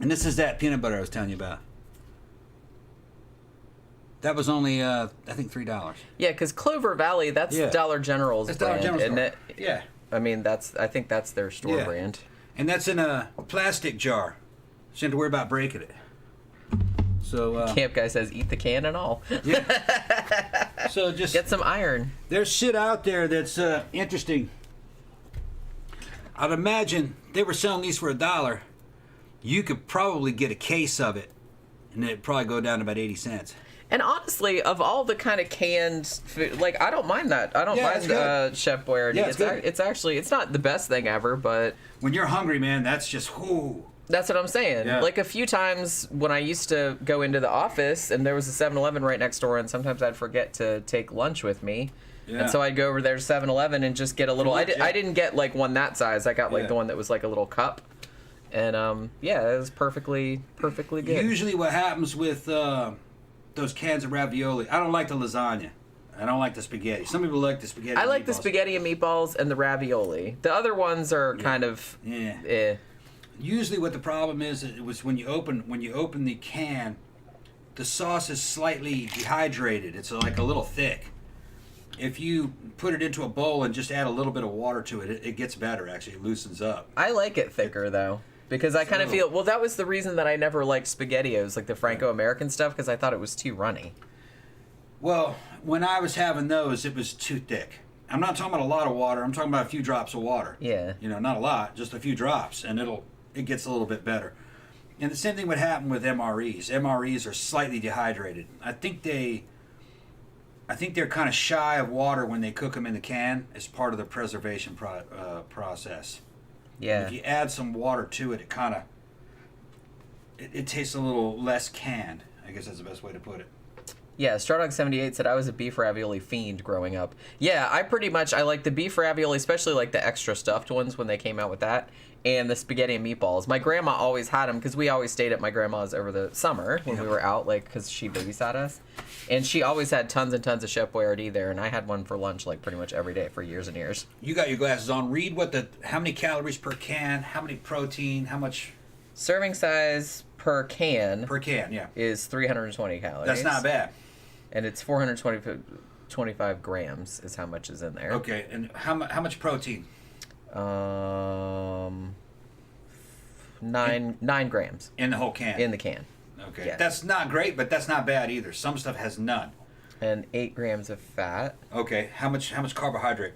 And this is that peanut butter I was telling you about. That was only, I think, $3. Yeah, because Clover Valley, that's Dollar General's that's brand. Dollar General's brand. Yeah. I mean, I think that's their store brand. And that's in a plastic jar. So you don't have to worry about breaking it. So Camp Guy says, eat the can and all. Yeah. So just get some iron. There's shit out there that's interesting. I'd imagine they were selling these for $1. You could probably get a case of it, and it'd probably go down to about 80 cents. And honestly, of all the kind of canned food, like, I don't mind that. I don't mind Chef Boyardee. Yeah, it's actually, it's not the best thing ever, but when you're hungry, man, that's just whoo. That's what I'm saying. Yeah. Like, a few times when I used to go into the office and there was a 7-Eleven right next door, and sometimes I'd forget to take lunch with me. Yeah. And so I'd go over there to 7-Eleven and just get a little... I didn't get, like, one that size. I got, like, the one that was, like, a little cup. And, yeah, it was perfectly good. Usually what happens with those cans of ravioli... I don't like the lasagna. I don't like the spaghetti. Some people like the spaghetti I like the spaghetti and meatballs and the ravioli. The other ones are kind of... Usually what the problem is, it was when you open the can, the sauce is slightly dehydrated. It's like a little thick. If you put it into a bowl and just add a little bit of water to it, it gets better, actually. It loosens up. I like it thicker, though, because I kind of feel... Well, that was the reason that I never liked SpaghettiOs, like the Franco-American stuff, because I thought it was too runny. Well, when I was having those, it was too thick. I'm not talking about a lot of water. I'm talking about a few drops of water. Yeah. You know, not a lot, just a few drops, and it gets a little bit better. And the same thing would happen with MREs. MREs are slightly dehydrated. I think they're kind of shy of water when they cook them in the can as part of the preservation process. Yeah. And if you add some water to it, it tastes a little less canned. I guess that's the best way to put it. Yeah, Stardog78 said I was a beef ravioli fiend growing up. Yeah, I like the beef ravioli, especially like the extra stuffed ones when they came out with that, and the spaghetti and meatballs. My grandma always had them because we always stayed at my grandma's over the summer when we were out, like, because she babysat us. And she always had tons and tons of Chef Boyardee there, and I had one for lunch like pretty much every day for years and years. You got your glasses on. Read how many calories per can, how many protein, how much... Serving size per can yeah. is 320 calories. That's not bad. And it's 425 grams is how much is in there. Okay, and how much protein? 9 grams. In the whole can? In the can. Okay. Yeah. That's not great, but that's not bad either. Some stuff has none. And 8 grams of fat. Okay. How much carbohydrate?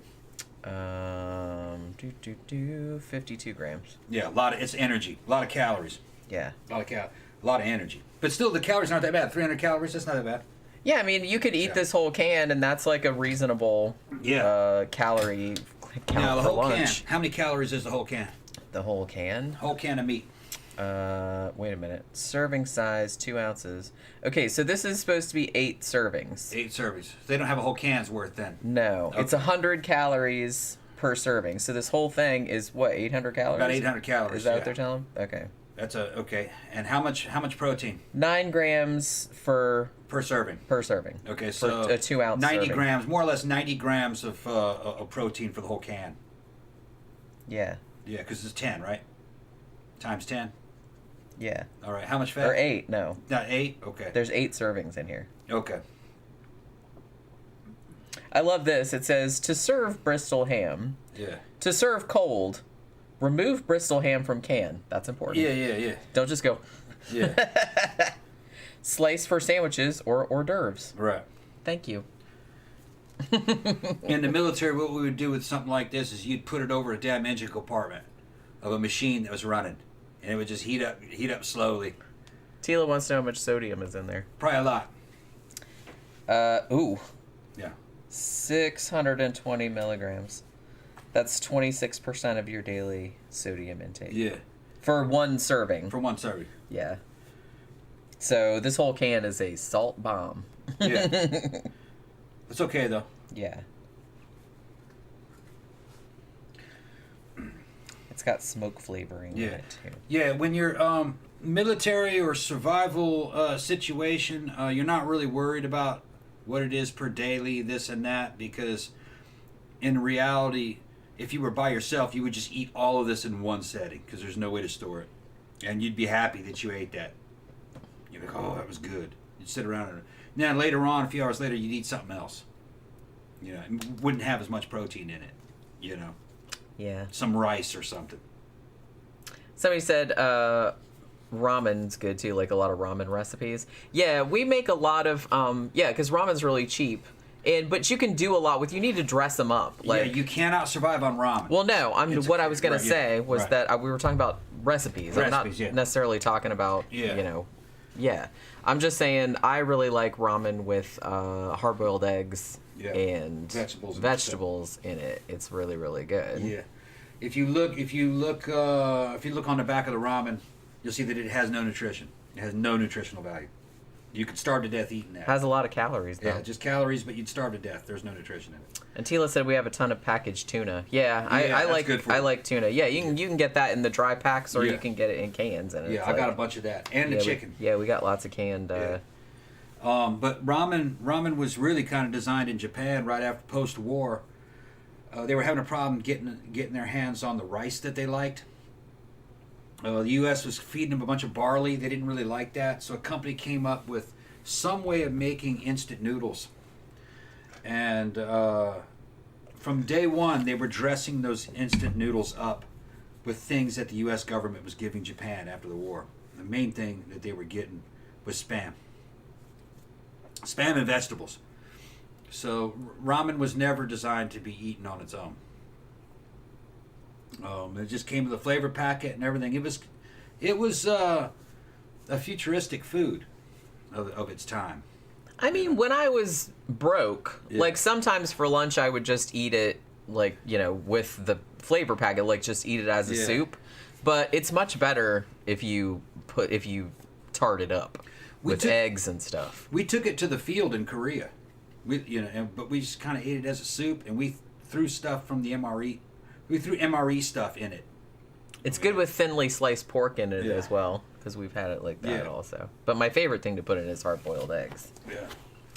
52 grams. Yeah, it's energy. A lot of calories. Yeah. A lot of energy. But still, the calories aren't that bad. 300 calories, that's not that bad. Yeah, I mean, you could eat this whole can, and that's like a reasonable calorie count Now, the for whole lunch. can. How many calories is the whole can? The whole can? Whole can of meat. Wait a minute. Serving size, 2 ounces. Okay, so this is supposed to be 8 servings. 8 servings. They don't have a whole can's worth then. No, Okay. it's 100 calories per serving. So this whole thing is what, 800 calories? About 800 calories. Is that what they're telling? Okay. Okay. And how much protein? 9 grams Per serving. per serving. Okay, so for a 2 ounce 90 serving. grams, more or less 90 grams of protein for the whole can. Yeah. Yeah, because it's 10, right? Times 10. Yeah. All right. How much fat? Or 8, no. Not 8. Okay. There's 8 servings in here. Okay. I love this. It says, to serve Bristol ham, Yeah. to serve cold, remove Bristol ham from can. That's important. Yeah. Don't just go, Yeah. slice for sandwiches or hors d'oeuvres. Right. Thank you. In the military, what we would do with something like this is you'd put it over a damn engine compartment of a machine that was running, and it would just heat up slowly. Tila wants to know how much sodium is in there. Probably a lot. Ooh. Yeah. 620 milligrams. That's 26% of your daily sodium intake. Yeah. For one serving. For one serving. Yeah. So this whole can is a salt bomb. Yeah. It's okay though. Yeah. It's got smoke flavoring in it too. Yeah, when you're military or survival situation, you're not really worried about what it is per daily, this and that, because in reality, if you were by yourself, you would just eat all of this in one setting because there's no way to store it. And you'd be happy that you ate that. You'd be like, oh, that was good. You'd sit around and now later on, a few hours later, you'd eat something else. You know, it wouldn't have as much protein in it. You know, Yeah. some rice or something. Somebody said ramen's good too, like a lot of ramen recipes. Yeah, we make a lot of because ramen's really cheap. But you can do a lot with. You need to dress them up. Like, yeah, you cannot survive on ramen. Well, no. What I was gonna say was right. that we were talking about recipes. I'm not Recipes, yeah. necessarily talking about Yeah, I'm just saying I really like ramen with hard-boiled eggs and vegetables in it. It's really, really good. Yeah, if you look on the back of the ramen, you'll see that it has no nutrition. It has no nutritional value. You could starve to death eating that. Has a lot of calories though. Yeah, just calories, but you'd starve to death. There's no nutrition in it. And Tila said we have a ton of packaged tuna. Yeah, I like good for I you. like tuna. Yeah, you can get that in the dry packs or Yeah. you can get it in cans. And Yeah, I got a bunch of that and the chicken. We got lots of canned. But ramen was really kind of designed in Japan right after post-war. They were having a problem getting their hands on the rice that they liked. The U.S. was feeding them a bunch of barley. They didn't really like that, so a company came up with some way of making instant noodles. And from day one, they were dressing those instant noodles up with things that the U.S. government was giving Japan after the war. The main thing that they were getting was Spam and vegetables. So ramen was never designed to be eaten on its own. It just came with a flavor packet and everything. It was a futuristic food of its time. I mean, when I was broke, Yeah. like sometimes for lunch I would just eat it like, with the flavor packet, like just eat it as a soup. But it's much better if you tart it up. with eggs and stuff. We took it to the field in Korea. But we just kind of ate it as a soup, and we threw stuff from the MRE. We threw MRE stuff in it. It's good with thinly sliced pork in it as well, because we've had it like that also. But my favorite thing to put in is hard-boiled eggs. Yeah.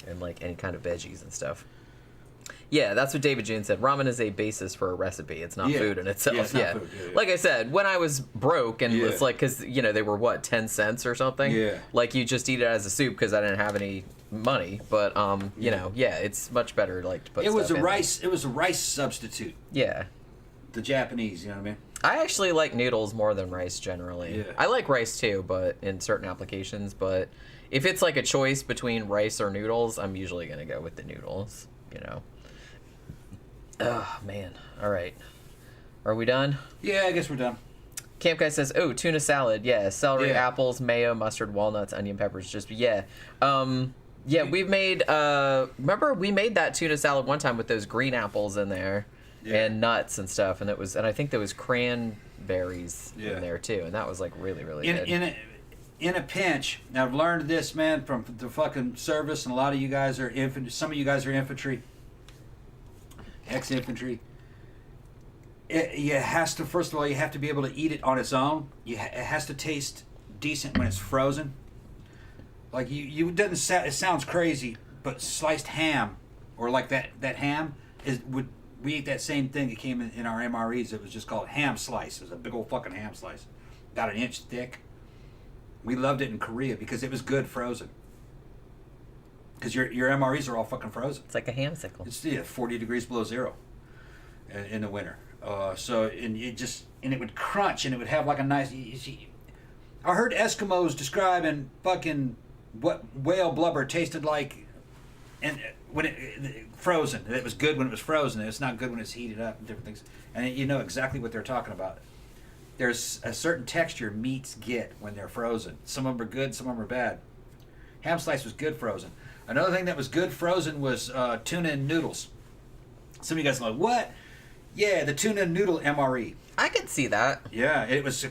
And like any kind of veggies and stuff. Yeah, that's what David June said. Ramen is a basis for a recipe. It's not food in itself. Yeah, it's not food. Yeah. Like I said, when I was broke and it's like, because, they were, 10 cents or something? Yeah. Like, you just eat it as a soup because I didn't have any money. But, it's much better, like, to put It was stuff a in. rice substitute. Yeah. The Japanese, you know what I mean? I actually like noodles more than rice generally. Yeah. I like rice too, but in certain applications. But if it's like a choice between rice or noodles, I'm usually going to go with the noodles, Oh, man. All right. Are we done? Yeah, I guess we're done. Camp Guy says, oh, tuna salad. Yeah, celery, apples, mayo, mustard, walnuts, onion, peppers. We've made, remember we made that tuna salad one time with those green apples in there and nuts and stuff. And I think there was cranberries in there too. And that was like really, really good. In a pinch, now I've learned this, man, from the fucking service, and a lot of you guys are infantry. Some of you guys are infantry, ex-infantry. You has to, first of all, you have to be able to eat it on its own. It has to taste decent when it's frozen. Like it sounds crazy, but sliced ham, or like that ham we ate that same thing that came in our MREs. It was just called ham slice. It was a big old fucking ham slice, about an inch thick. We loved it in Korea because it was good frozen. Because your MREs are all fucking frozen. It's like a hamsicle. It's 40 degrees below zero in the winter. And it would crunch, and it would have like a nice. I heard Eskimos describing fucking what whale blubber tasted like, and when it frozen. It was good when it was frozen. It's not good when it's heated up and different things. And you know exactly what they're talking about. There's a certain texture meats get when they're frozen. Some of them are good, some of them are bad. Ham slice was good frozen. Another thing that was good frozen was tuna and noodles. Some of you guys are like, what? Yeah, the tuna noodle MRE. I could see that. Yeah, it was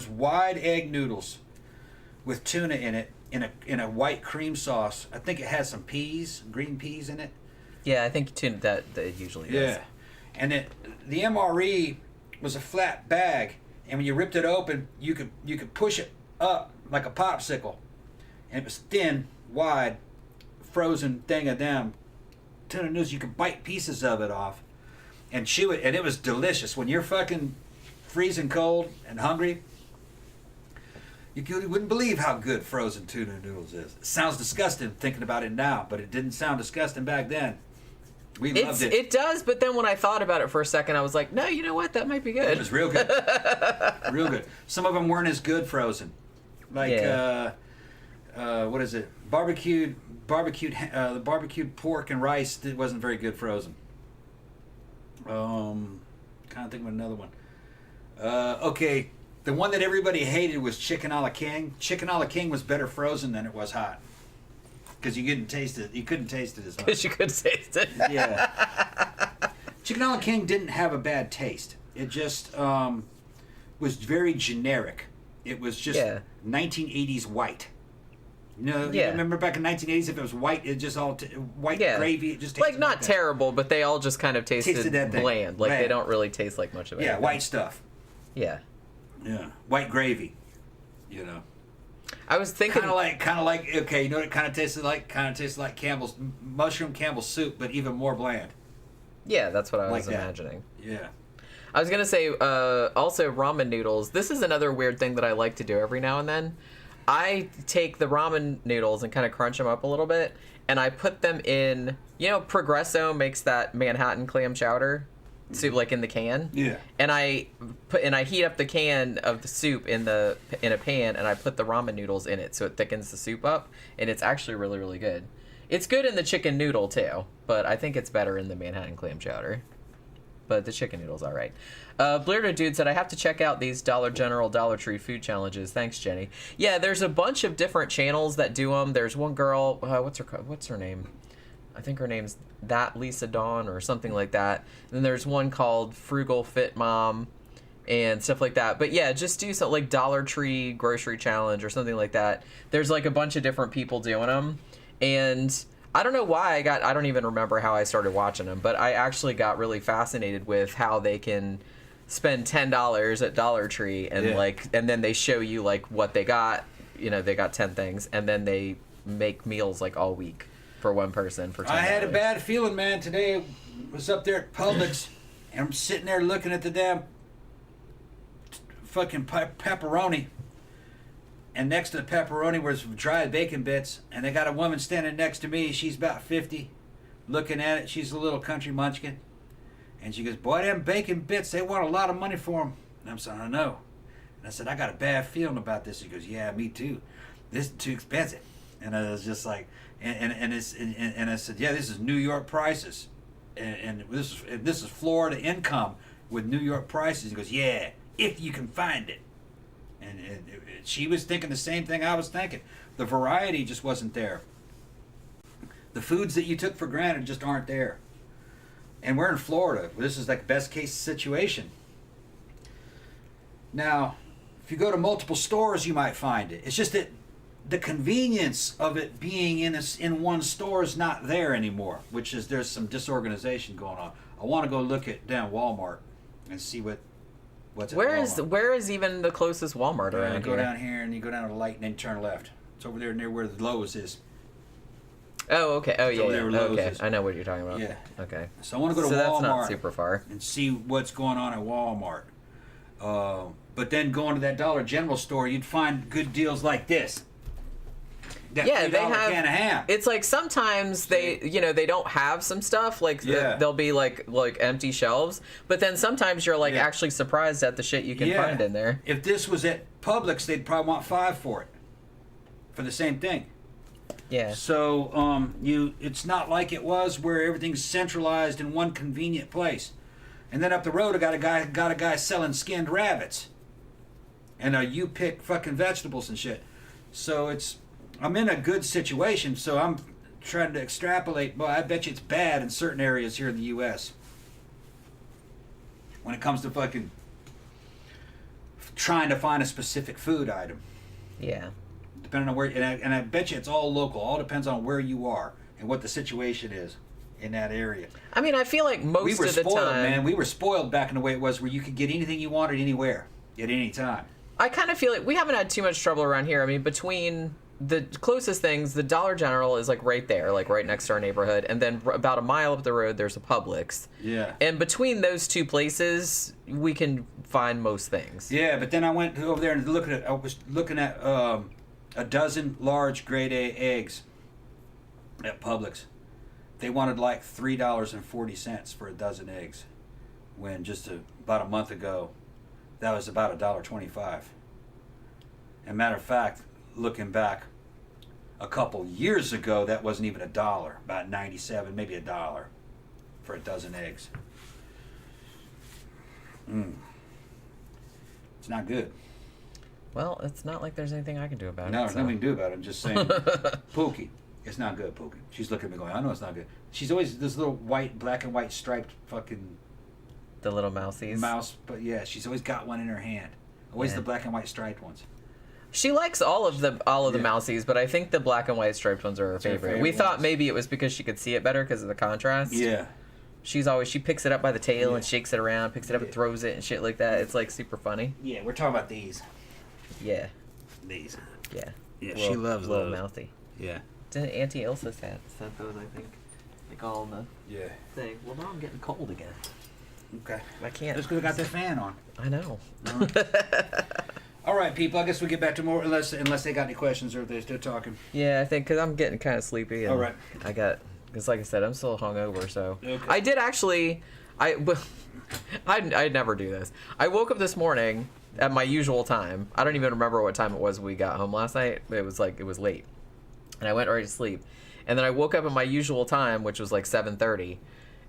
wide egg noodles with tuna in it in a white cream sauce. I think it had some green peas in it. Yeah, I think tuna that usually does. Yeah, and the MRE was a flat bag, and when you ripped it open, you could push it up like a popsicle, and it was thin, wide, frozen thing of them tuna noodles. You could bite pieces of it off and chew it, and it was delicious. When you're fucking freezing cold and hungry, you wouldn't believe how good frozen tuna noodles is. It sounds disgusting thinking about it now, but it didn't sound disgusting back then. We loved it. It does, but then when I thought about it for a second, I was like, no, you know what? That might be good. It was real good. Real good. Some of them weren't as good frozen. Like, what is it? The barbecued pork and rice wasn't very good frozen. Kind of think of another one. Okay, the one that everybody hated was chicken a la king. Chicken a la king was better frozen than it was hot. Because you couldn't taste it. You couldn't taste it as much. Because you couldn't taste it. Yeah. Chicken a la king didn't have a bad taste. It just was very generic. It was just 1980s white. You remember back in 1980s, if it was white, it just all white gravy. It just tasted like not terrible, but they all just kind of tasted bland. Like they don't really taste like much of it. Yeah, white stuff. Yeah. Yeah, white gravy. You know. I was thinking kind of like okay, you know what it kind of tasted like? Kind of tasted like Campbell's soup, but even more bland. Yeah, that's what I was imagining. Yeah. I was gonna say also ramen noodles. This is another weird thing that I like to do every now and then. I take the ramen noodles and kind of crunch them up a little bit, and I put them in. Progresso makes that Manhattan clam chowder soup, like in the can. Yeah. And I heat up the can of the soup in a pan, and I put the ramen noodles in it, so it thickens the soup up, and it's actually really, really good. It's good in the chicken noodle too, but I think it's better in the Manhattan clam chowder. But the chicken noodle's all right. Bleardo Dude said, I have to check out these Dollar General, Dollar Tree food challenges. Thanks, Jenny. Yeah, there's a bunch of different channels that do them. There's one girl, what's her name? I think her name's That Lisa Dawn or something like that. And then there's one called Frugal Fit Mom. and stuff like that. But yeah, just do something like Dollar Tree grocery challenge or something like that. There's like a bunch of different people doing them, and I don't know why I don't even remember how I started watching them, but I actually got really fascinated with how they can spend $10 at Dollar Tree and and then they show you like what they got. You know, they got 10 things, and then they make meals like all week for one person for $10. I had a bad feeling, man. Today I was up there at Publix, and I'm sitting there looking at the damn fucking pepperoni, and next to the pepperoni was dried bacon bits, and they got a woman standing next to me. She's about 50, looking at it. She's a little country munchkin, and she goes, "Boy, them bacon bits, they want a lot of money for them." And I'm saying, "I know." And I said, "I got a bad feeling about this." He goes, "Yeah, me too. This is too expensive." And I was just like, and I said, "Yeah, this is New York prices, and this is Florida income with New York prices." He goes, "Yeah, if you can find it." And she was thinking the same thing I was thinking. The variety just wasn't there. The foods that you took for granted just aren't there. And we're in Florida. This is like best case situation. Now, if you go to multiple stores, you might find it. It's just that the convenience of it being in one store is not there anymore, which is there's some disorganization going on. I want to go look at down Walmart and see what's at Walmart. Where is even the closest Walmart around You go here? down here and you go down to the light and then turn left. It's over there near where the Lowe's is. Oh, okay. Oh, It's over yeah. there where Lowe's Okay, is. I know what you're talking about. Yeah. Okay. So I want to go to So Walmart that's not super far. and see what's going on at Walmart. But then going to that Dollar General store, you'd find good deals like this. That Yeah, they $3 have. can of ham. It's like sometimes they don't have some stuff like Yeah. they'll be like empty shelves, but then sometimes you're like Yeah. actually surprised at the shit you can find in there. If this was at Publix, they'd probably want $5 for it, for the same thing. Yeah. So it's not like it was where everything's centralized in one convenient place. And then up the road, I got a guy selling skinned rabbits, and you pick fucking vegetables and shit. So I'm in a good situation. So I'm trying to extrapolate. But I bet you it's bad in certain areas here in the U.S. when it comes to fucking trying to find a specific food item. Yeah. Depending on where, and I bet you it's all local. All depends on where you are and what the situation is in that area. I mean, I feel like most We were of the spoiled, time, man. We were spoiled back in the way it was, where you could get anything you wanted anywhere at any time. I kind of feel like we haven't had too much trouble around here. I mean, between the closest things, the Dollar General is like right there, like right next to our neighborhood, and then about a mile up the road, there's a Publix. Yeah. And between those two places, we can find most things. Yeah, but then I went over there and I was looking at a dozen large grade A eggs at Publix. They wanted like $3.40 for a dozen eggs, when just about a month ago, that was about $1.25. And matter of fact, looking back, a couple years ago, that wasn't even $1, about 97, maybe $1 for a dozen eggs. It's not good. Well, it's not like there's anything I can do about No, it. there's nothing we can do about it. I'm just saying. Pookie. It's not good, Pookie. She's looking at me going, I know it's not good. She's always this little black and white striped fucking The little mousies. mouse. But yeah, she's always got one in her hand. Always Yeah. the black and white striped ones. She likes all of the Yeah. mousies, but I think the black and white striped ones are her favorite. We thought ones. maybe it was because she could see it better because of the contrast. Yeah. She picks it up by the tail Yeah. and shakes it around, picks it up and throws it and shit like that. It's like super funny. Yeah, we're talking about these. Yeah. These. Yeah. Yeah, Little- she loves little those. mouthy. Yeah. Didn't Auntie Ilsa sent those, I think. Like all in the Yeah. thing. Well, now I'm getting cold again. Okay. I can't. Just because I got the fan on. I know. All right, people. I guess we get back to more, unless they got any questions or if they're still talking. Yeah, I think because I'm getting kind of sleepy. And All right. because like I said, I'm still hungover, so. Okay. I did actually, I'd never do this. I woke up this morning at my usual time. I don't even remember what time it was when we got home last night. It was late. And I went right to sleep. And then I woke up at my usual time, which was like 7:30.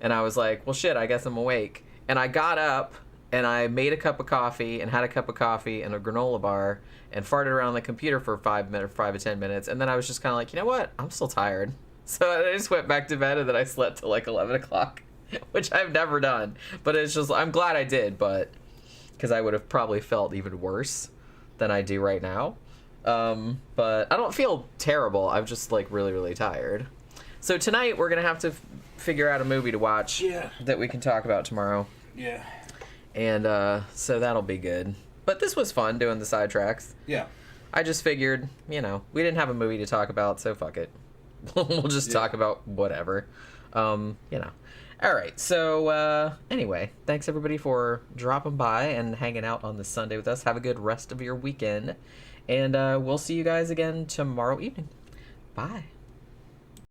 And I was like, well, shit, I guess I'm awake. And I got up and I made a cup of coffee and had a cup of coffee and a granola bar and farted around the computer for 5 to 10 minutes. And then I was just kind of like, you know what? I'm still tired. So I just went back to bed and then I slept till like 11 o'clock, which I've never done. But it's just, I'm glad I did. But because I would have probably felt even worse than I do right now. But I don't feel terrible. I'm just like really, really tired. So tonight we're gonna have to figure out a movie to watch that we can talk about tomorrow. Yeah. And so that'll be good. But this was fun doing the Sidetracks. Yeah. I just figured, we didn't have a movie to talk about, so fuck it. We'll just talk about whatever. All right, so anyway, thanks everybody for dropping by and hanging out on this Sunday with us. Have a good rest of your weekend, and we'll see you guys again tomorrow evening. Bye.